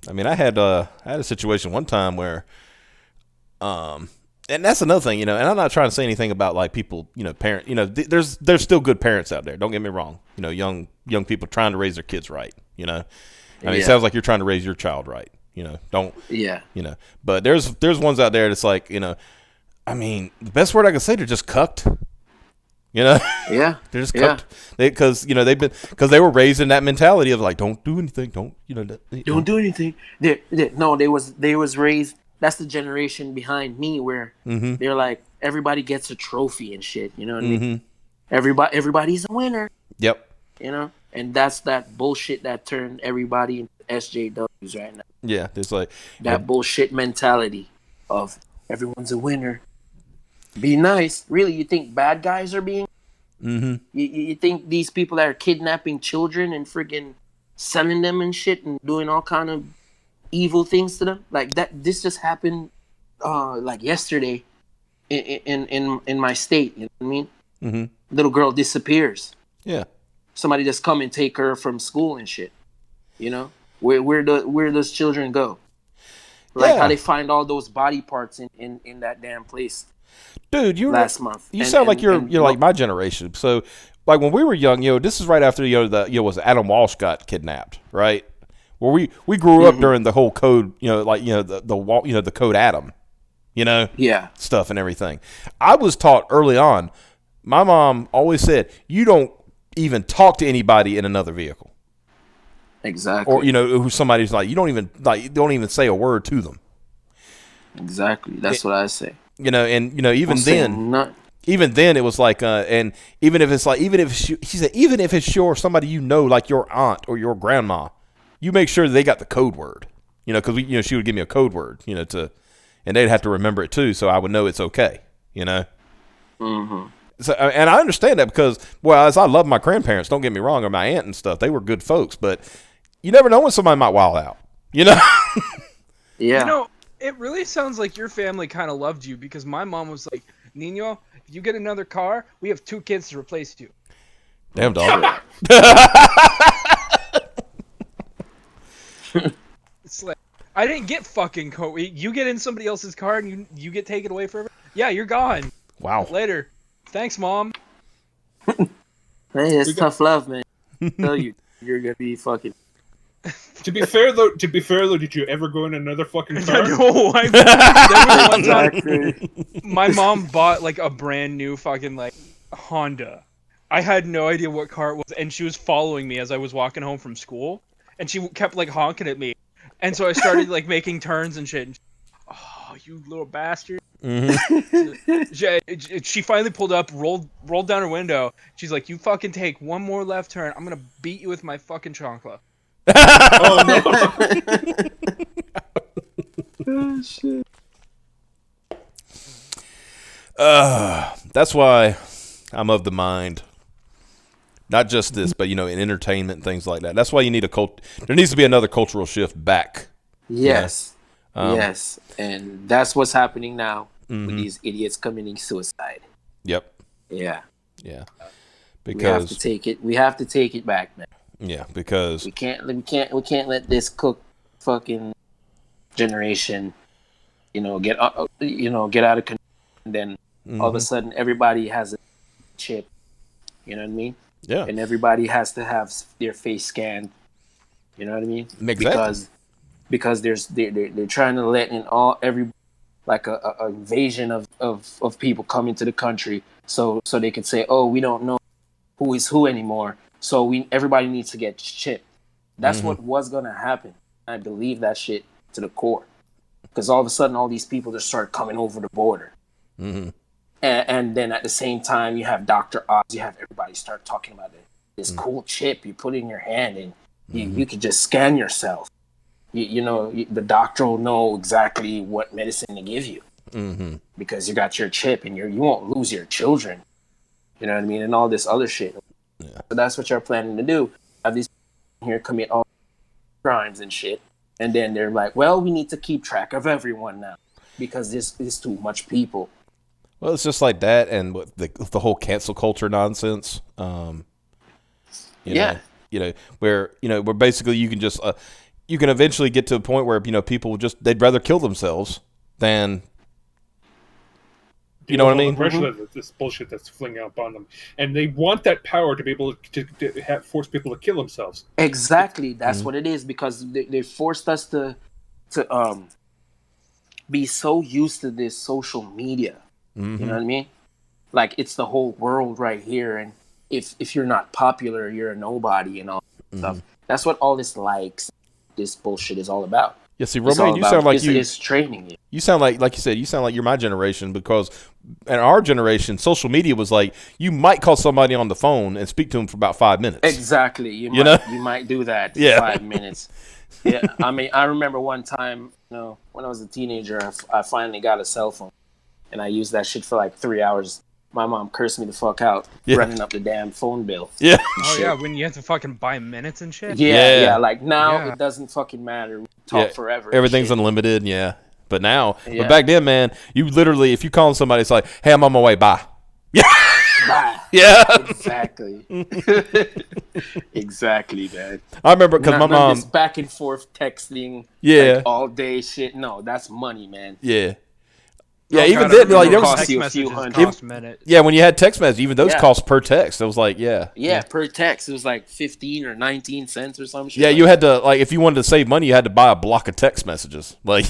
I mean, I had a situation one time where, and that's another thing, and I'm not trying to say anything about like people, parent, there's still good parents out there. Don't get me wrong. Young people trying to raise their kids right. It sounds like you're trying to raise your child right. Don't. Yeah. But there's ones out there that's like, I mean, the best word I can say, they're just cucked. Yeah. They're just cucked. Because they were raised in that mentality of like, don't do anything, don't do anything. They was raised. That's the generation behind me where they're like, everybody gets a trophy and shit. You know what I mean? Everybody's a winner. Yep. And that's that bullshit that turned everybody into SJWs right now. Yeah, there's like that bullshit mentality of everyone's a winner. Be nice. Really, you think bad guys are being? Mm-hmm. You think these people that are kidnapping children and friggin' selling them and shit and doing all kind of evil things to them like that? This just happened, like yesterday, in my state. You know what I mean? Mm-hmm. Little girl disappears. Yeah. Somebody just come and take her from school and shit. You know, where those children go? Like how they find all those body parts in that damn place. Dude, last month. You sound like you're like my generation. So, like when we were young, this is right after was Adam Walsh got kidnapped, right? Where we grew up during the whole code, the code Adam, stuff and everything. I was taught early on. My mom always said, "You don't even talk to anybody in another vehicle." Exactly. Or who somebody's like, you don't even say a word to them. Exactly. That's what I say. Even then it was like, and even if it's somebody like your aunt or your grandma, you make sure they got the code word, because she would give me a code word, and they'd have to remember it too, so I would know it's okay, Mm-hmm. So, and I understand that because, well, as I love my grandparents, don't get me wrong, or my aunt and stuff, they were good folks, but you never know when somebody might wild out, Yeah. It really sounds like your family kind of loved you because my mom was like, Nino, if you get another car, we have 2 kids to replace you. Damn dog. It's like, I didn't get fucking you get in somebody else's car and you get taken away forever? Yeah, you're gone. Wow. Later. Thanks, Mom. Hey, it's tough love, man. I tell you, you're gonna be fucking. To be fair though, did you ever go in another fucking car? No, there was one time my mom bought like a brand new fucking like Honda. I had no idea what car it was, and she was following me as I was walking home from school, and she kept like honking at me, and so I started like making turns and shit. And oh, you little bastard! Mm-hmm. She finally pulled up, rolled down her window. She's like, "You fucking take one more left turn, I'm gonna beat you with my fucking chancla." Oh no! Oh shit! That's why I'm of the mind. Not just this, but in entertainment and things like that. That's why you need there needs to be another cultural shift back. Yes, yes, and that's what's happening now with these idiots committing suicide. Yep. Yeah. Because we have to take it back, man. Yeah, because we can't let this cook fucking generation, get out of control, and then all of a sudden everybody has a chip. You know what I mean? Yeah. And everybody has to have their face scanned. You know what I mean? Exactly. Because they're trying to let in like a invasion of people come into the country, so they can say, oh, we don't know who is who anymore. So everybody needs to get chipped. That's what was gonna happen. I believe that shit to the core, because all of a sudden all these people just start coming over the border, and then at the same time you have Dr. Oz, you have everybody start talking about this cool chip you put in your hand, and you can just scan yourself. The doctor will know exactly what medicine to give you because you got your chip, and you won't lose your children. You know what I mean, and all this other shit. Yeah. So that's what you're planning to do. Have these people here commit all crimes and shit, and then they're like, "Well, we need to keep track of everyone now because this is too much people." Well, it's just like that, and with the whole cancel culture nonsense. Where basically you can just you can eventually get to a point where people they'd rather kill themselves than. You know what I mean? The pressure that this bullshit that's flinging out on them, and they want that power to be able to force people to kill themselves. Exactly, that's what it is, because they forced us to be so used to this social media. You know what I mean? Like, it's the whole world right here, and if you're not popular, you're a nobody and all that stuff. That's what all this this bullshit is all about. Yeah, see, Romane, you sound like it's training you. You sound like you said, you sound like you're my generation, because in our generation, social media was like, you might call somebody on the phone and speak to them for about 5 minutes. Exactly. You might do that for 5 minutes. Yeah, I mean, I remember one time, when I was a teenager, I finally got a cell phone, and I used that shit for like 3 hours. My mom cursed me the fuck out, running up the damn phone bill. Yeah. Oh yeah, when you have to fucking buy minutes and shit. Yeah. Like now, it doesn't fucking matter. We talk forever. Everything's unlimited. Yeah. But now, but back then, man, you literally, if you call somebody, it's like, hey, I'm on my way. Bye. Yeah. Bye. Yeah. Exactly. Exactly, man. I remember because my mom. This back and forth texting, Yeah. like all day shit. No, that's money, man. Yeah. Yeah, Oh, even God, I then, like remember there when was text you a few messages hundred. cost minutes. yeah, when you had text messages, even those Yeah. cost per text. It was like, Yeah, per text. It was like 15 or 19 cents or some shit. Yeah, like you had to, like, if you wanted to save money, you had to buy a block of text messages. Like,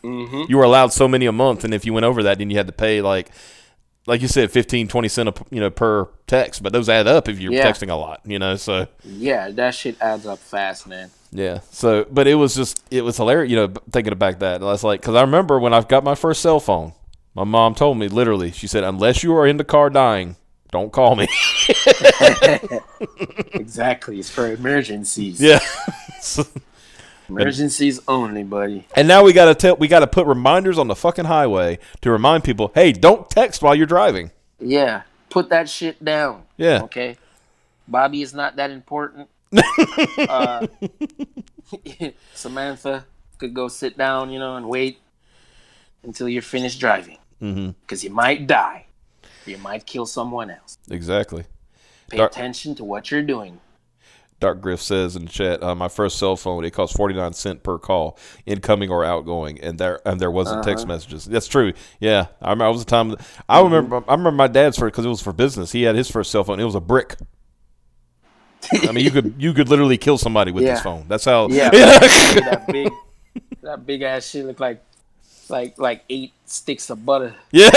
you were allowed so many a month, and if you went over that, then you had to pay, like you said, 15, 20 cents, per text. But those add up if you're texting a lot, so. Yeah, that shit adds up fast, man. Yeah, so, but it was hilarious, thinking about that. And I was like, because I remember when I got my first cell phone, my mom told me, literally, she said, unless you are in the car dying, don't call me. Exactly. It's for emergencies. Yeah. Emergencies only, buddy. And now we gotta put reminders on the fucking highway to remind people, hey, don't text while you're driving. Yeah. Put that shit down. Yeah. Okay. Bobby is not that important. Samantha could go sit down, and wait until you're finished driving. Because you might die. You might kill someone else. Exactly. Pay attention to what you're doing. Dark Griff says in the chat, my first cell phone, it cost 49 cents per call, incoming or outgoing, and there wasn't text messages. That's true. Yeah, I remember. It was a time. I remember my dad's first, because it was for business. He had his first cell phone. It was a brick. I mean, you could literally kill somebody with this phone. That's how. Yeah. that big ass shit looked like 8 sticks of butter. Yeah.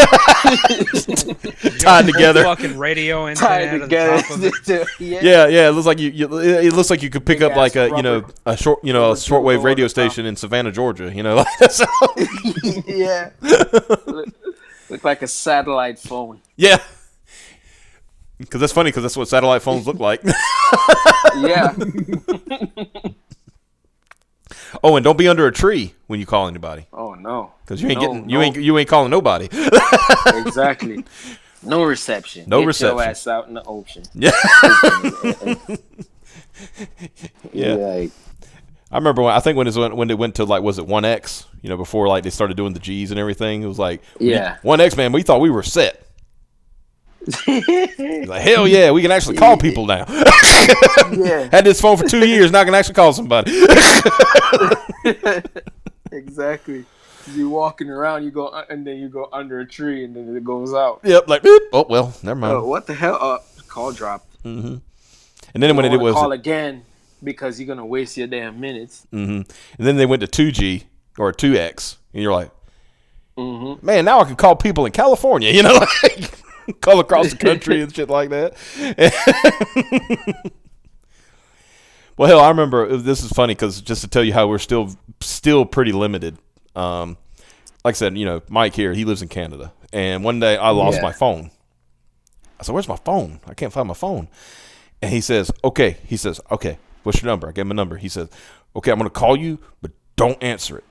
Tied together. Fucking radio antenna together. at the top of it. Yeah. It looks like it looks like you could pick up like a shortwave radio station in Savannah, Georgia. Like that's how. Yeah. Look like a satellite phone. Yeah. Because that's funny, because that's what satellite phones look like. Yeah. Oh, and don't be under a tree when you call anybody. Oh no. Because you ain't calling nobody. Exactly. No reception. No Get reception. your ass out in the ocean. Yeah. Yeah. Like, I remember when they went to, like, was it 1X? Before, like, they started doing the G's and everything. It was like, 1X, man, we thought we were set. Like, hell yeah, we can actually call people now. Yeah. Had this phone for 2 years, now I can actually call somebody. Exactly. You walking around, you go and then you go under a tree, and then it goes out. Yep, like beep. Oh well, never mind. What the hell? Call dropped. And then when it was call again because you're gonna waste your damn minutes. And then they went to 2G or 2X, and you're like, man, now I can call people in California. Like call across the country and shit like that. Well, hell, I remember, this is funny because just to tell you how we're still pretty limited. Like I said, Mike here, he lives in Canada, and one day I lost my phone. I said, "Where's my phone? I can't find my phone." And he says, "Okay." What's your number? I gave him a number. He says, "Okay, I'm going to call you, but don't answer it."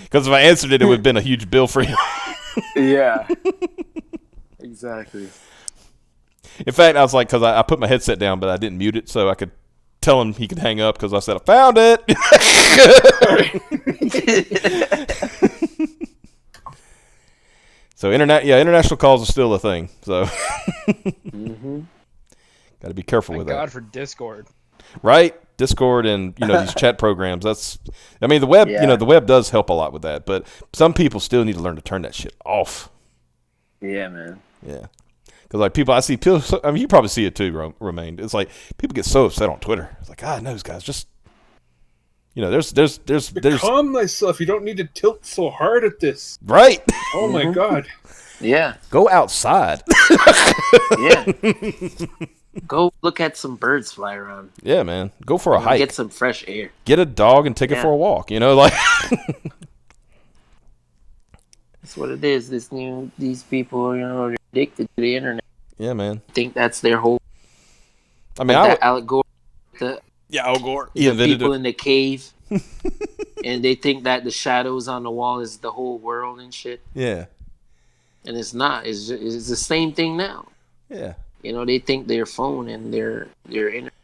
Because if I answered it, it would have been a huge bill for him. Yeah. Exactly. In fact, I was like, because I put my headset down, but I didn't mute it, so I could tell him he could hang up, because I said, I found it. So international calls are still a thing. So got to be careful with that. Thank God for Discord. Right? Discord and these chat programs. The web. The web does help a lot with that, but some people still need to learn to turn that shit off. Yeah, man. Yeah. Because like people, I see people. I mean, you probably see it too, Romane. It's like people get so upset on Twitter. It's like, God knows, guys, just there's calm myself. You don't need to tilt so hard at this. Right. Oh my God. Yeah. Go outside. Yeah. Go look at some birds fly around. Yeah, man. Go for a hike. Get some fresh air. Get a dog and take it for a walk. Like. That's what it is. These people, are addicted to the internet. Yeah, man. I think that's their whole. I mean, Al Gore. Al Gore. He invented people in the cave, and they think that the shadows on the wall is the whole world and shit. Yeah. And it's not. It's the same thing now. Yeah. They think their phone and their internet.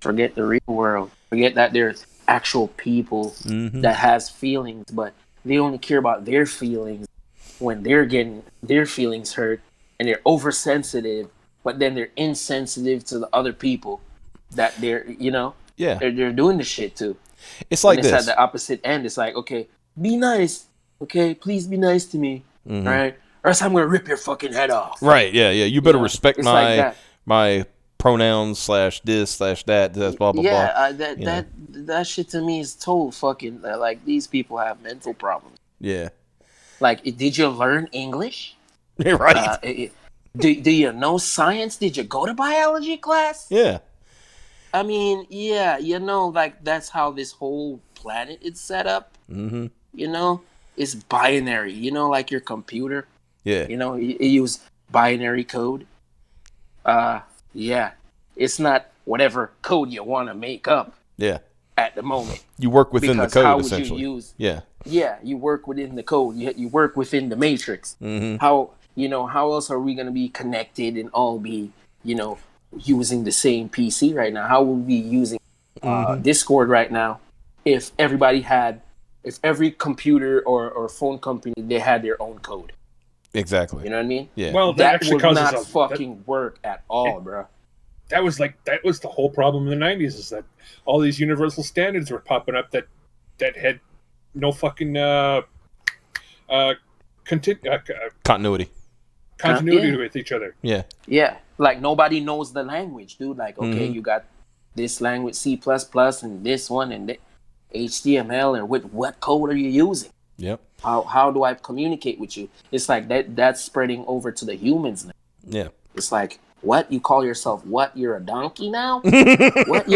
Forget the real world. Forget that there's actual people that has feelings, but they only care about their feelings when they're getting their feelings hurt, and they're oversensitive, but then they're insensitive to the other people that they're, Yeah. they're doing the shit to. It's like when it's this. at the opposite end, it's like, okay, be nice. Okay, please be nice to me. Mm-hmm. Right? Or else I'm going to rip your fucking head off. Right, yeah. You better respect it's like my pronouns /this/that, blah, blah, blah. That shit to me is total fucking, like, these people have mental problems. Yeah. Like, did you learn English? Right. Do you know science? Did you go to biology class? Yeah. I mean, yeah, like, that's how this whole planet is set up. Mm-hmm. It's binary. Like your computer. Yeah. You use binary code. Yeah. It's not whatever code you want to make up. Yeah. At the moment. You work within the code, how would essentially. You use, yeah. Yeah, you work within the code. You work within the matrix. Mm-hmm. How else are we going to be connected and all be, using the same PC right now? How would we be using Discord right now if every computer or phone company, they had their own code? Exactly. You know what I mean? Yeah. Well, that would not fucking work at all, bro. That was the whole problem in the 90s, is that all these universal standards were popping up that had no fucking continuity with each other. Yeah. Yeah. Like, nobody knows the language, dude. Like, okay, you got this language, C++, and this one, and HTML, and what code are you using? Yep. How do I communicate with you? It's like that's spreading over to the humans now. Yeah. It's like, what? You call yourself what? You're a donkey now? What?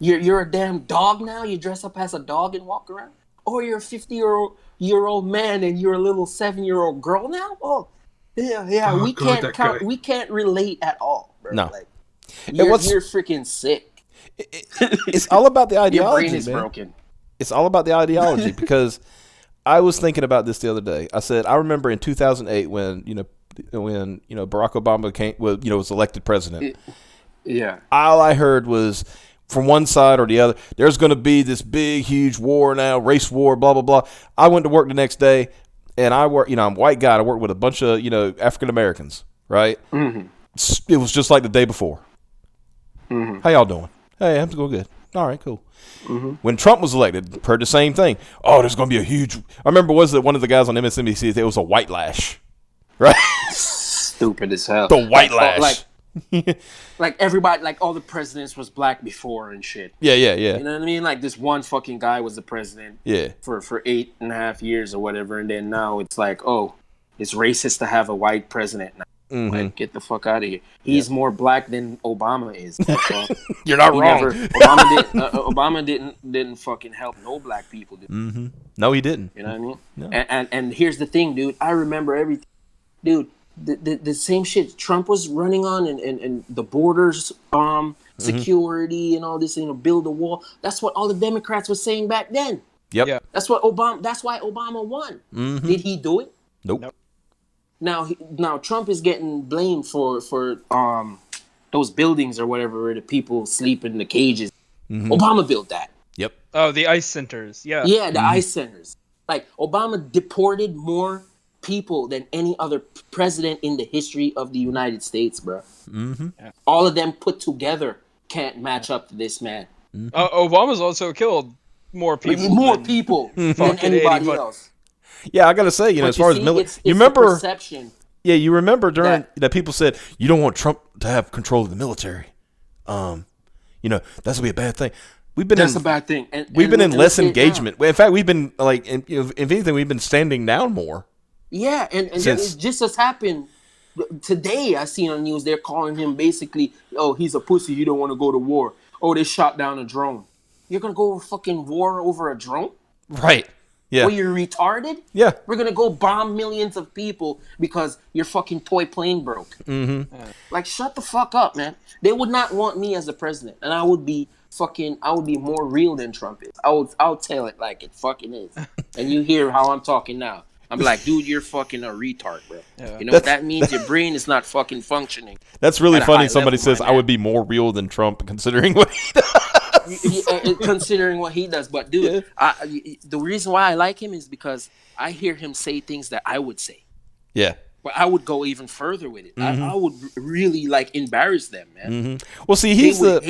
You're a damn dog now? You dress up as a dog and walk around? Or you're a 50-year-old man and you're a little 7-year-old girl now? Oh, yeah. Oh, we God, can't count. We can't relate at all, bro. No. Like, you're freaking sick. It's all about the ideology. Your brain is man. broken. It's all about the ideology because I was thinking about this the other day. I said I remember in 2008 when Barack Obama was elected president. Yeah. All I heard was from one side or the other, there's going to be this big, huge war now, race war, blah blah blah. I went to work the next day, and I work. I'm a white guy. I worked with a bunch of African Americans. Right. Mm-hmm. It was just like the day before. Mm-hmm. How y'all doing? Hey, I'm doing good. All right, cool. Mm-hmm. When Trump was elected, heard the same thing. Oh, there's going to be a huge. I remember one of the guys on MSNBC said it was a white lash, right? Stupid as hell. The white lash. Like everybody, like all the presidents was black before and shit. Yeah. You know what I mean? Like this one fucking guy was the president. Yeah. For 8.5 years or whatever, and then now it's like, oh, it's racist to have a white president now. Mm-hmm. Like, get the fuck out of here. He's more black than Obama is. That's all. You're not wrong. Obama didn't fucking help no black people, dude. Mm-hmm. No, he didn't. You know what I mean? No. And here's the thing, dude. I remember everything, dude. The same shit Trump was running on, and the borders, security, and all this, build a wall. That's what all the Democrats were saying back then. Yep. Yeah. That's why Obama won. Mm-hmm. Did he do it? Nope. Now Trump is getting blamed for those buildings or whatever where the people sleep in the cages. Mm-hmm. Obama built that. Yep. Oh, the ICE centers. Yeah. Yeah, the ICE centers. Like, Obama deported more people than any other president in the history of the United States, bro. Mm-hmm. Yeah. All of them put together can't match up to this man. Mm-hmm. Obama's also killed more people than anybody else. Yeah, I gotta say, but as far as military, you remember perception. Yeah, you remember during that people said you don't want Trump to have control of the military. That's gonna be a bad thing. That's a bad thing. We've been in less engagement. In fact, we've been if anything, we've been standing down more. Yeah, and it just has happened today. I seen on news they're calling him basically, oh, he's a pussy. You don't want to go to war. Oh, they shot down a drone. You're gonna go fucking war over a drone? Right. Yeah. Well, you're retarded? Yeah. We're going to go bomb millions of people because your fucking toy plane broke. Mm-hmm. Like, shut the fuck up, man. They would not want me as a president. And I would be more real than Trump is. I'll tell it like it fucking is. And you hear how I'm talking now. I'm like, dude, you're fucking a retard, bro. Yeah. You know what that means? Your brain is not fucking functioning. That's really funny. Somebody says I would be more real than Trump considering what he does. considering what he does. But dude, the reason why I like him is because I hear him say things that I would say. Yeah. But I would go even further with it. I would really like embarrass them, man. Well, see, he's the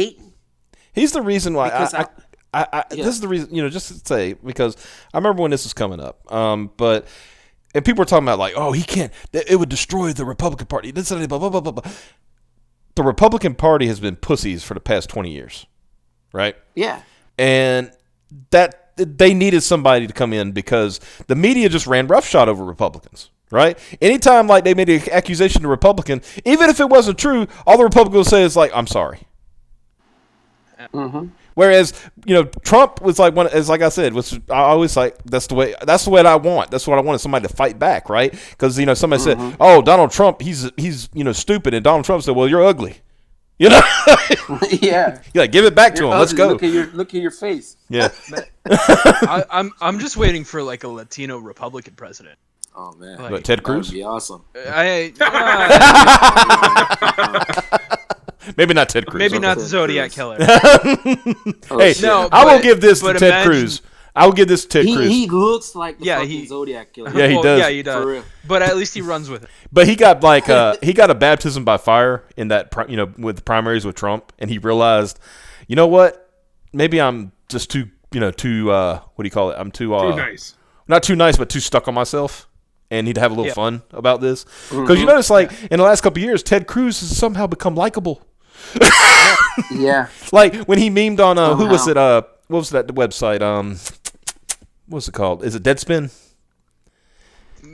reason why this is the reason, just to say, because I remember when this was coming up. And people were talking about like, oh, he can't. It would destroy the Republican Party. This, blah, blah, blah, blah, blah. The Republican Party has been pussies for the past 20 years, right? Yeah. And that they needed somebody to come in because the media just ran roughshod over Republicans, right? Anytime like they made an accusation to a Republican, even if it wasn't true, all the Republicans would say is like, I'm sorry. Mm-hmm. Whereas, Trump was like like I said, I always like, that's the way I want. That's what I wanted, somebody to fight back, right? Because, somebody said, oh, Donald Trump, he's stupid. And Donald Trump said, well, you're ugly. Yeah. You're like, give it back to him. Ugly. Let's go. Look at your face. Yeah. I'm just waiting for like a Latino Republican president. Oh man. Like, Ted Cruz? That would be awesome. Maybe not Ted Cruz. Maybe not the Zodiac Killer. Hey, no, I will give this to Ted Cruz. I will give this to Ted Cruz. He looks like the fucking Zodiac Killer. Yeah, he does. Yeah, he does. For real. But at least he runs with it. But he got he got a baptism by fire in that with the primaries with Trump, and he realized, you know what? Maybe I'm just too what do you call it? I'm too nice. Not too nice, but too stuck on myself. And need to have a little fun about this. Because you notice, like, in the last couple of years, Ted Cruz has somehow become likable. Yeah. Like, when he memed on, who was it? What was that website? What's it called? Is it Deadspin?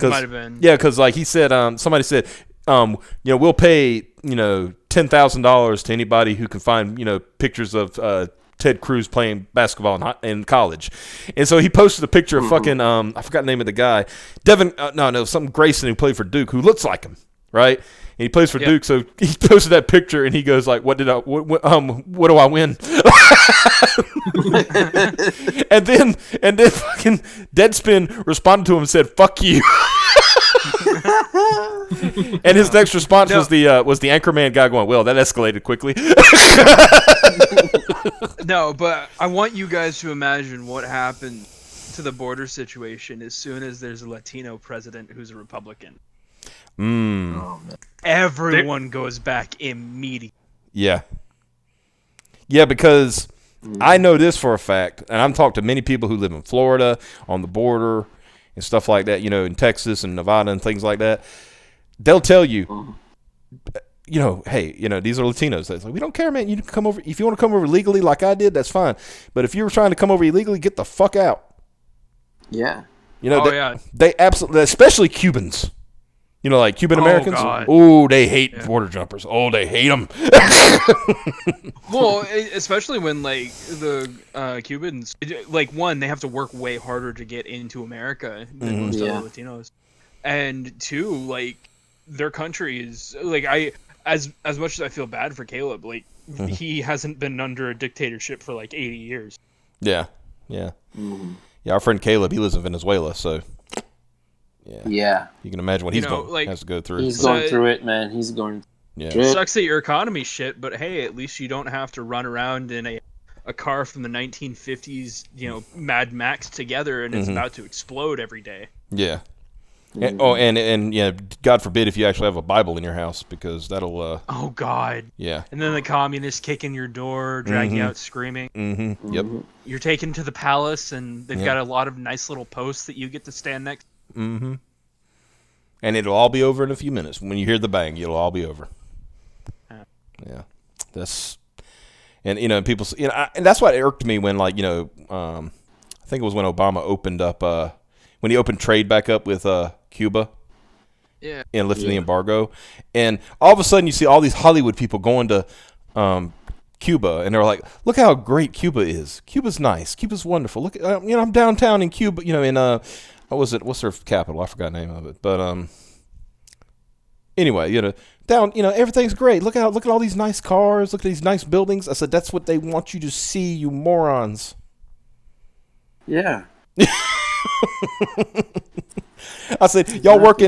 Might have been. Yeah, because, like, he said, somebody said, we'll pay, $10,000 to anybody who can find, pictures of Ted Cruz playing basketball in college. And so he posted a picture of fucking, I forgot the name of the guy. Some Grayson who played for Duke who looks like him, right? And he plays for Duke, so he posted that picture and he goes like, what do I win? and then fucking Deadspin responded to him and said, fuck you. And his next response was the Anchorman guy going, well, that escalated quickly. No, but I want you guys to imagine what happened to the border situation as soon as there's a Latino president who's a Republican. Everyone goes back immediately. Yeah. Yeah, because I know this for a fact, and I've talked to many people who live in Florida, on the border, and stuff like that, in Texas and Nevada and things like that. They'll tell you, hey, these are Latinos. It's like, we don't care, man. You can come over. If you want to come over legally like I did, that's fine. But if you were trying to come over illegally, get the fuck out. Yeah. They absolutely, especially Cubans. Like Cuban Americans. Oh, they hate border jumpers. Oh, they hate them. Well, especially when like the Cubans, like one, they have to work way harder to get into America than most other Latinos, and two, like their country is like as much as I feel bad for Caleb, like he hasn't been under a dictatorship for like 80 years. Yeah. Yeah, our friend Caleb, he lives in Venezuela, so yeah. You can imagine what he's has to go through. He's going through it, man. He's going. Yeah. It sucks that your economy's shit, but hey, at least you don't have to run around in a car from the 1950s, Mad Max together, and it's about to explode every day. Yeah. And God forbid if you actually have a Bible in your house, because that'll. Oh God. Yeah. And then the communists kick in your door, drag you out screaming. Mm-hmm. Yep. You're taken to the palace, and they've got a lot of nice little posts that you get to stand next. Mm-hmm. And it'll all be over in a few minutes. When you hear the bang, it'll all be over. Yeah. That's. And people, and that's what irked me when, like, I think it was when Obama opened up, when he opened trade back up with Cuba, and lifted the embargo, and all of a sudden you see all these Hollywood people going to Cuba, and they're like, "Look how great Cuba is. Cuba's nice. Cuba's wonderful. Look, I'm downtown in Cuba, in what was it? What's their capital? I forgot the name of it, but anyway, down, everything's great. Look at all these nice cars. Look at these nice buildings." I said, "That's what they want you to see, you morons." Yeah. I said, y'all work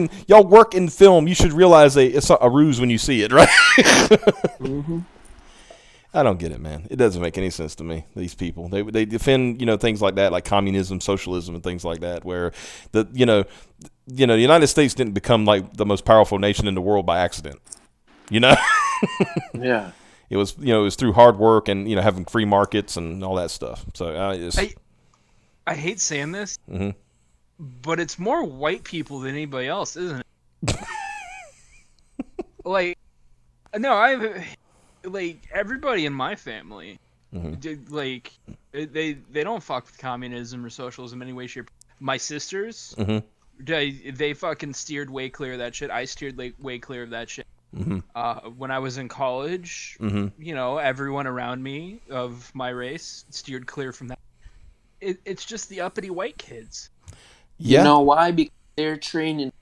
in film. You should realize it's a ruse when you see it, right? I don't get it, man. It doesn't make any sense to me. These people, they defend things like that, like communism, socialism, and things like that, where the United States didn't become like the most powerful nation in the world by accident. Yeah. It was it was through hard work and having free markets and all that stuff. So I hate saying this, mm-hmm. but it's more white people than anybody else, isn't it? Like, no, everybody in my family, mm-hmm. they don't fuck with communism or socialism in any way, shape. My sisters, mm-hmm. they fucking steered way clear of that shit. I steered way clear of that shit. Mm-hmm. When I was in college, mm-hmm. Everyone around me of my race steered clear from that. It's just the uppity white kids. Yeah. You know why? Because they're training.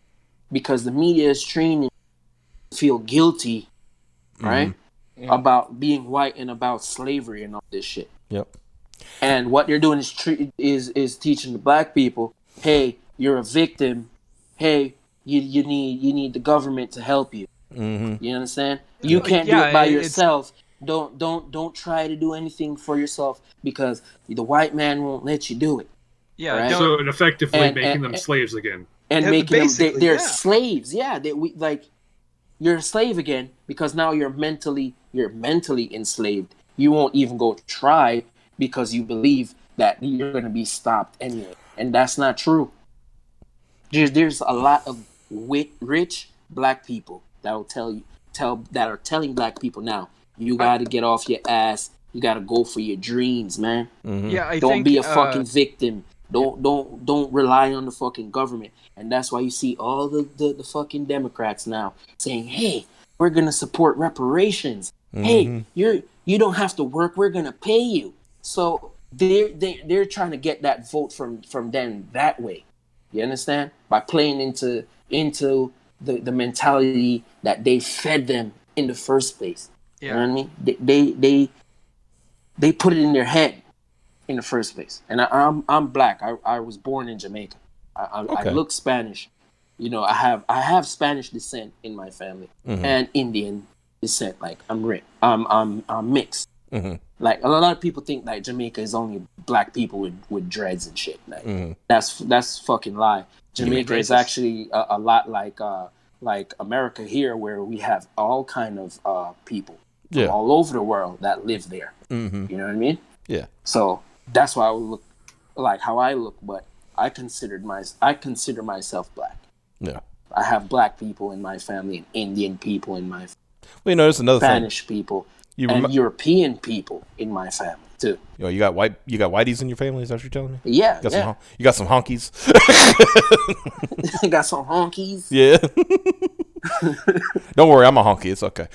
Because the media is training to feel guilty, right? Mm-hmm. About being white and about slavery and all this shit. Yep. And what they're doing is teaching the black people, hey, you're a victim. Hey, you need the government to help you. Mm-hmm. You understand? You can't do it by yourself. Don't try to do anything for yourself because the white man won't let you do it. Yeah. Right? So effectively making them slaves again. And making them they're slaves. Yeah, you're a slave again because now you're mentally enslaved. You won't even go try because you believe that you're going to be stopped anyway, and that's not true. There's a lot of rich black people that will that are telling black people now, you got to get off your ass. You got to go for your dreams, man. Mm-hmm. Yeah, don't be a fucking victim. Don't rely on the fucking government. And that's why you see all the fucking Democrats now saying, hey, we're going to support reparations. Mm-hmm. Hey, you don't have to work. We're going to pay you. So they're trying to get that vote from them that way. You understand? By playing into the mentality that they fed them in the first place. Yeah. You know what I mean? They put it in their head in the first place. And I'm black. I was born in Jamaica. I look Spanish. I have Spanish descent in my family and Indian descent. Like I'm mixed. Mm-hmm. Like a lot of people think like Jamaica is only black people with dreads and shit. Like that's fucking lie. Jamaica is actually a lot like America here, where we have all kind of people from all over the world that live there. Mm-hmm. You know what I mean? Yeah. So that's why I would look like how I look, but I consider myself black. Yeah. I have black people in my family and Indian people in my family. Well, there's another Spanish thing. people and European people in my family too. You got whiteys in your family? Is that what you're telling me? Yeah. You got some honkies? I got some honkies. Yeah. Don't worry, I'm a honky. It's okay.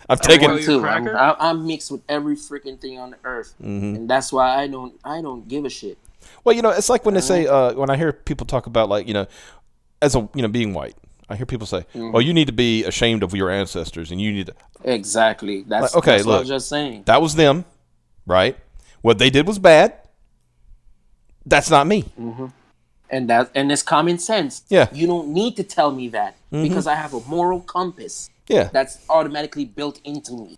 I've taken too. I'm mixed with every freaking thing on the earth, and that's why I don't give a shit. Well, it's like when they say when I hear people talk about like as a being white, I hear people say, "Well, you need to be ashamed of your ancestors, and you need to." Exactly. That's okay. That's Look, what I was just saying. That was them, right? What they did was bad. That's not me. Mm-hmm. And it's common sense. Yeah. You don't need to tell me that because I have a moral compass. Yeah. That's automatically built into me.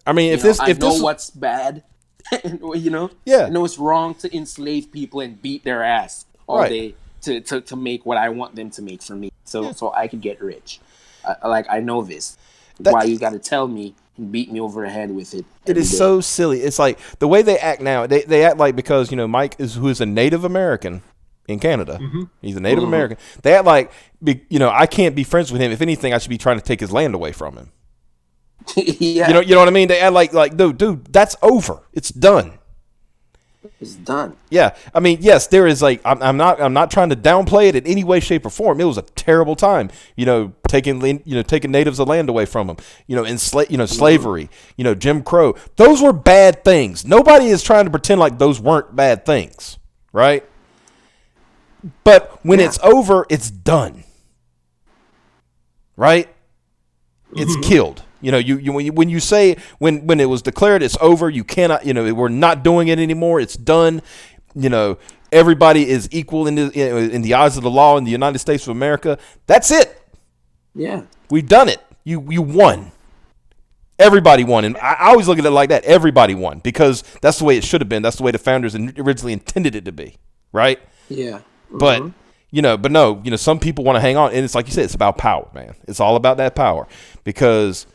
I mean, I know what's bad. Yeah. I know it's wrong to enslave people and beat their ass all day to make what I want them to make for me. So I could get rich. I know this. Why you got to tell me and beat me over the head with it? It is so silly. It's like the way they act now. They act like because Mike who is a Native American in Canada. Mm-hmm. He's a Native American. They act like I can't be friends with him. If anything, I should be trying to take his land away from him. Yeah. You know what I mean? They act like dude, that's over. It's done. It's done. Yeah. I mean, yes, there is like I'm not trying to downplay it in any way, shape, or form. It was a terrible time. Taking natives of land away from them. Slavery. Jim Crow. Those were bad things. Nobody is trying to pretend like those weren't bad things, right? But when it's over, it's done. Right? It's killed. When you say when it was declared it's over, you cannot. We're not doing it anymore. It's done. Everybody is equal in the eyes of the law in the United States of America. That's it. Yeah, we've done it. You won. Everybody won, and I always look at it like that. Everybody won because that's the way it should have been. That's the way the founders originally intended it to be, right? Yeah. But but no, some people want to hang on, and it's like you said, it's about power, man. It's all about that power because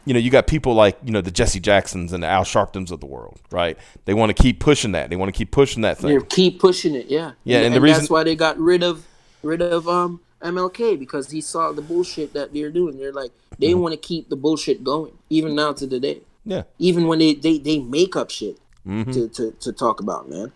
you got people like the Jesse Jacksons and the Al Sharptons of the world, right? They want to keep pushing that. They want to keep pushing that thing. Yeah, keep pushing it. Yeah. Yeah, and the reason reason that's why they got rid of MLK, because he saw the bullshit that they're doing. They're like, they want to keep the bullshit going, even now to today. Yeah. Even when they make up shit to talk about, man.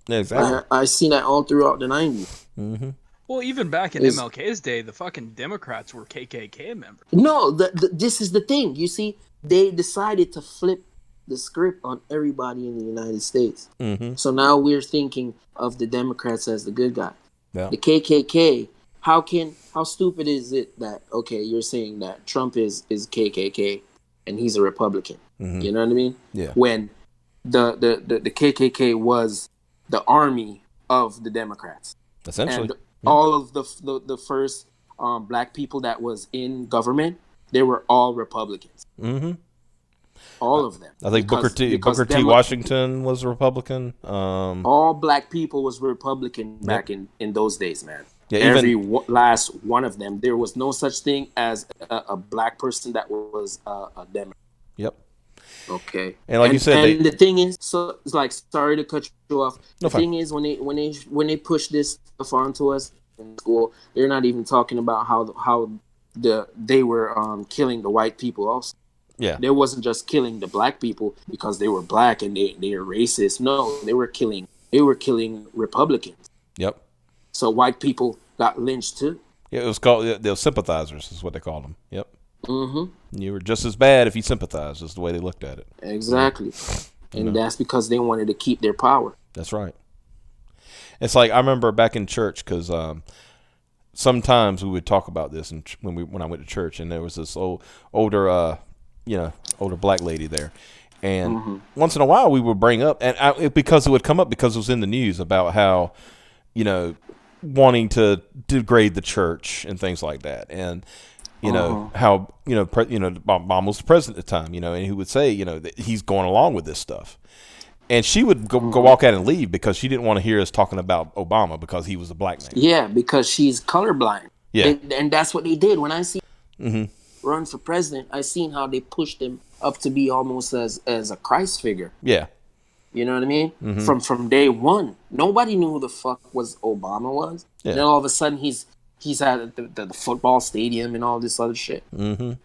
Yeah, exactly. I seen that all throughout the 90s. Mm-hmm. Well, even back in MLK's day, the fucking Democrats were KKK members. No, this is the thing. You see, they decided to flip the script on everybody in the United States. Mm-hmm. So now we're thinking of the Democrats as the good guy. Yeah. The KKK. How stupid is it that you're saying that Trump is KKK and he's a Republican? Mm-hmm. You know what I mean? Yeah. When the KKK was the army of the Democrats, essentially, and all of the first black people that was in government, they were all Republicans. Mm-hmm. All of them. I think Booker T. Washington was a Republican. All black people was Republican back in those days, man. Yeah, every last one of them. There was no such thing as a black person that was a Democrat. Yep. Okay. And like you said, the thing is, so it's like, sorry to cut you off. No, the thing is, when they push this stuff onto us in school, they're not even talking about how they were killing the white people also. Yeah. They wasn't just killing the black people because they were black and they are racist. No, they were killing Republicans. Yep. So white people got lynched too. Yeah, it was called the sympathizers is what they called them. Yep. Mm-hmm. You were just as bad if you sympathized, is the way they looked at it. Exactly. And that's because they wanted to keep their power. That's right. It's like I remember back in church because sometimes we would talk about this when I went to church, and there was this older black lady there, and once in a while we would bring up, and because it would come up because it was in the news about how wanting to degrade the church and things like that, and how Obama was the president at the time, and he would say that he's going along with this stuff, and she would go walk out and leave because she didn't want to hear us talking about Obama because he was a black man. Yeah, because she's colorblind. Yeah, and that's what they did. When I see run for president, I seen how they pushed him up to be almost as a Christ figure. Yeah. You know what I mean? From day one, nobody knew who the fuck Obama was. Yeah. And then all of a sudden, he's at the football stadium and all this other shit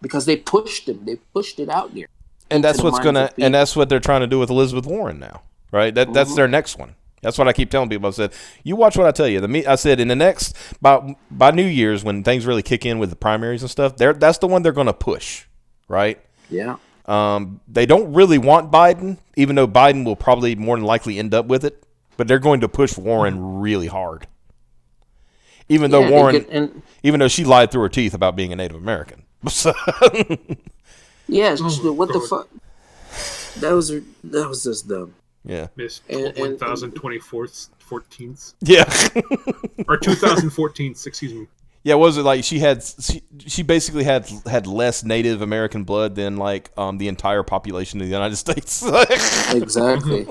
because they pushed him. They pushed it out there. And that's that's what they're trying to do with Elizabeth Warren now, right? That's their next one. That's what I keep telling people. I said, you watch what I tell you. I said in the next by New Year's when things really kick in with the primaries and stuff, that's the one they're going to push, right? Yeah. They don't really want Biden, even though Biden will probably more than likely end up with it. But they're going to push Warren really hard, even though she lied through her teeth about being a Native American. Yeah, what the fuck? That was just dumb. Yeah. Miss 1024th. Yeah. Or 2014, excuse me. Yeah, was it like she basically had less Native American blood than like the entire population of the United States. Exactly.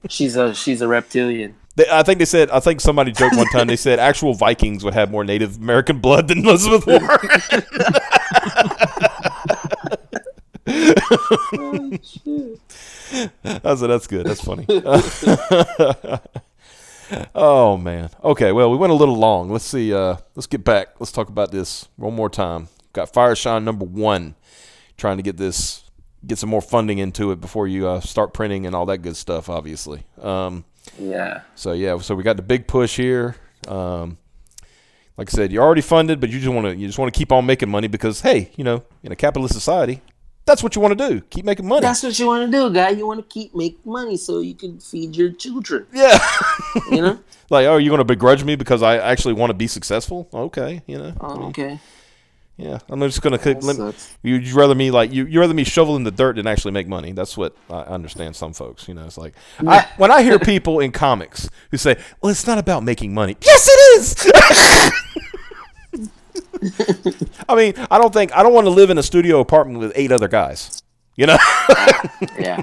She's a reptilian. I think somebody joked one time, they said actual Vikings would have more Native American blood than Elizabeth Warren. Oh, shit. I said, that's good. That's funny. Oh, man. Okay, well, we went a little long. Let's see. Let's get back. Let's talk about this one more time. Got Fireshine #1. Trying to get some more funding into it before you start printing and all that good stuff, obviously. Yeah. So we got the big push here. Like I said, you're already funded, but you just want to keep on making money because, hey, in a capitalist society, that's what you want to do. Keep making money. That's what you want to do, guy. You want to keep making money so you can feed your children. Yeah. Like, oh, you're going to begrudge me because I actually want to be successful? Okay, okay. Yeah, I'm just going to. You'd rather me shovel in the dirt than actually make money. That's what I understand. Some folks, it's like when I hear people in comics who say, "Well, it's not about making money." Yes, it is. I mean, I don't want to live in a studio apartment with 8 other guys. You know? Yeah,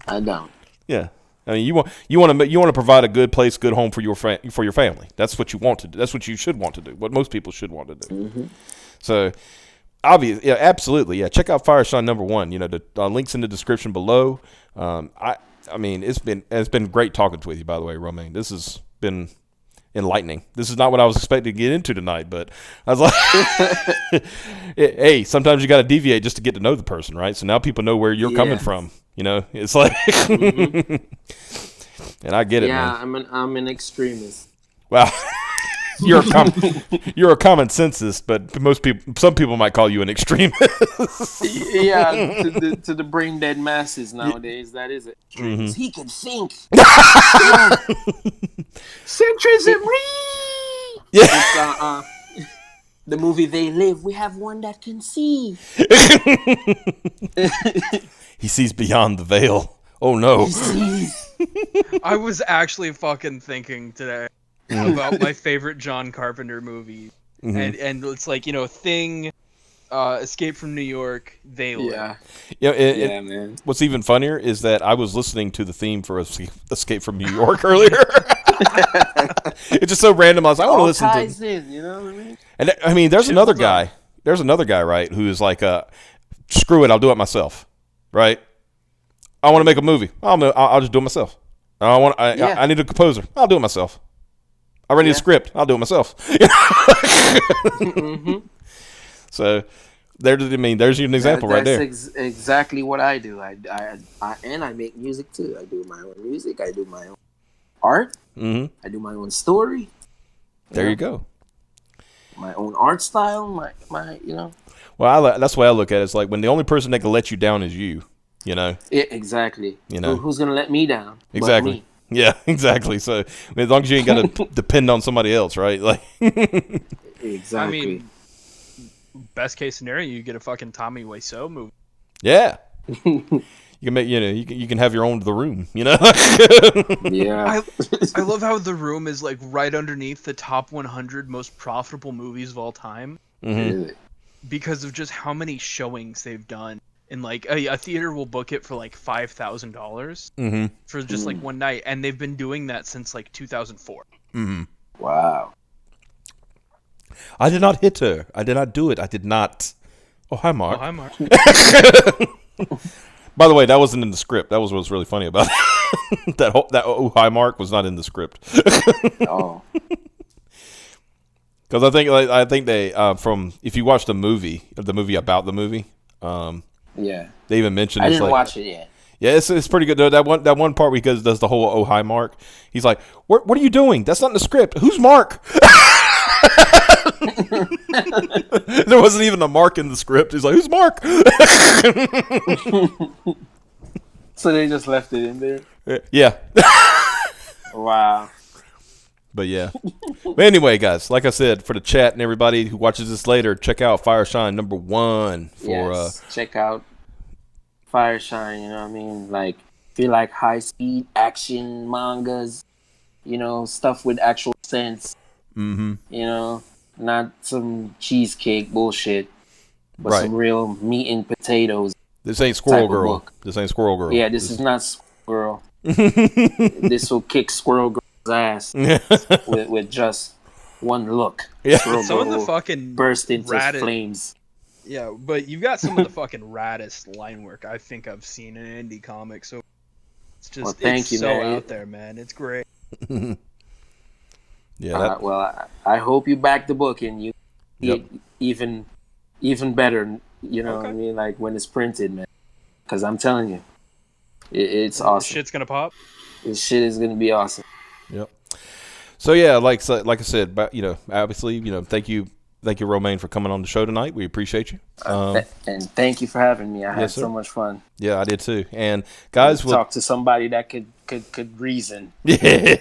I don't. Yeah. I mean, you want to provide a good place, good home for your family. That's what you want to do. That's what you should want to do. What most people should want to do. Mm-hmm. So, obvious, yeah, absolutely, yeah. Check out Fireshine #1. You know, the links in the description below. I mean, it's been great talking with you. By the way, Romane, this has been enlightening. This is not what I was expecting to get into tonight, but I was like, hey, sometimes you got to deviate just to get to know the person, right? So now people know where you're coming from. You know, it's like, mm-hmm. And I get it, man. Yeah, I'm an extremist. Wow. You're a common census, but some people might call you an extremist. Yeah, to the brain dead masses nowadays, that is it. Mm-hmm. He can think. Centrism. Yeah. The movie They Live. We have one that can see. He sees beyond the veil. Oh no. I was actually fucking thinking today about my favorite John Carpenter movie. Mm-hmm. And it's like, you know, Thing, Escape from New York, They Live. Yeah. Man. What's even funnier is that I was listening to the theme for Escape from New York earlier. It's just so random. I was like, I want to listen ties to in, you know what I mean? And I mean, there's another guy, right, who is like, screw it, I'll do it myself, right? I want to make a movie. I'll just do it myself. I need a composer. I'll do it myself. I need a script. I'll do it myself. Mm-hmm. So there's an example right there. That's exactly what I do. I make music too. I do my own music. I do my own art. Mm-hmm. I do my own story. There you go. My own art style. My you know. Well, that's the way I look at it. It's like when the only person that can let you down is you. You know. Yeah, exactly. You know, who's gonna let me down? Exactly. But me? Yeah, exactly. So I mean, as long as you ain't got to depend on somebody else, right? Like. Exactly. I mean, best case scenario, you get a fucking Tommy Wiseau movie. Yeah. You can make, you can have your own The Room, you know. Yeah. I love how The Room is like right underneath the top 100 most profitable movies of all time. Mm-hmm. Because of just how many showings they've done. And like a theater will book it for like $5,000 mm-hmm. for just like one night, and they've been doing that since like 2004. Mm-hmm. Wow. I did not hit her. I did not do it. I did not. Oh, hi, Mark. Oh, hi, Mark. By the way, that wasn't in the script. That was what was really funny about it. that oh, hi, Mark was not in the script. Oh. Because I think they from if you watch the movie about the movie. Yeah. They even mentioned. I didn't watch it yet. Yeah, it's pretty good. That one part where he does the whole "Oh hi, Mark." He's like, "What are you doing? That's not in the script. Who's Mark?" There wasn't even a Mark in the script. He's like, "Who's Mark?" So they just left it in there. Yeah. Wow. But yeah. But anyway, guys, like I said, for the chat and everybody who watches this later, check out Fireshine #1 for check out Fireshine, you know what I mean? Like if you like high speed action mangas, you know, stuff with actual sense. Mm-hmm. You know, not some cheesecake bullshit, but some real meat and potatoes. This ain't Squirrel Girl. This ain't Squirrel Girl. Yeah, this is not Squirrel. This will kick Squirrel Girl's ass with just one look. Yeah. Some of the fucking burst into flames. Yeah, but you've got some of the fucking raddest line work I think I've seen in indie comics. So it's just out there, man. It's great. Yeah. I hope you back the book and you get even better. You know what I mean? Like when it's printed, man. Because I'm telling you, it's awesome. This shit's gonna pop. This shit is gonna be awesome. Yep. So yeah, like I said, but obviously, thank you, Romane, for coming on the show tonight. We appreciate you. And thank you for having me. I had so much fun. Yeah, I did too. And guys, we'll talk to somebody that could reason. Yeah,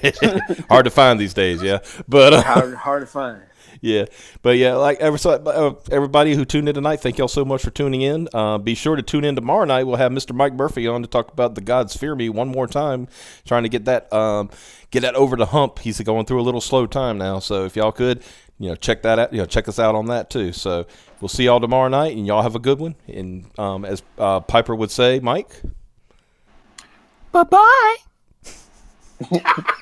hard to find these days. Yeah, but hard to find. Yeah, but yeah, like everybody who tuned in tonight, thank y'all so much for tuning in. Be sure to tune in tomorrow night. We'll have Mr. Mike Murphy on to talk about The Gods Fear Me one more time, trying to get that over the hump. He's going through a little slow time now, so if y'all could check that out. Check us out on that too. So we'll see y'all tomorrow night, and y'all have a good one. And as Piper would say, Mike. Bye-bye.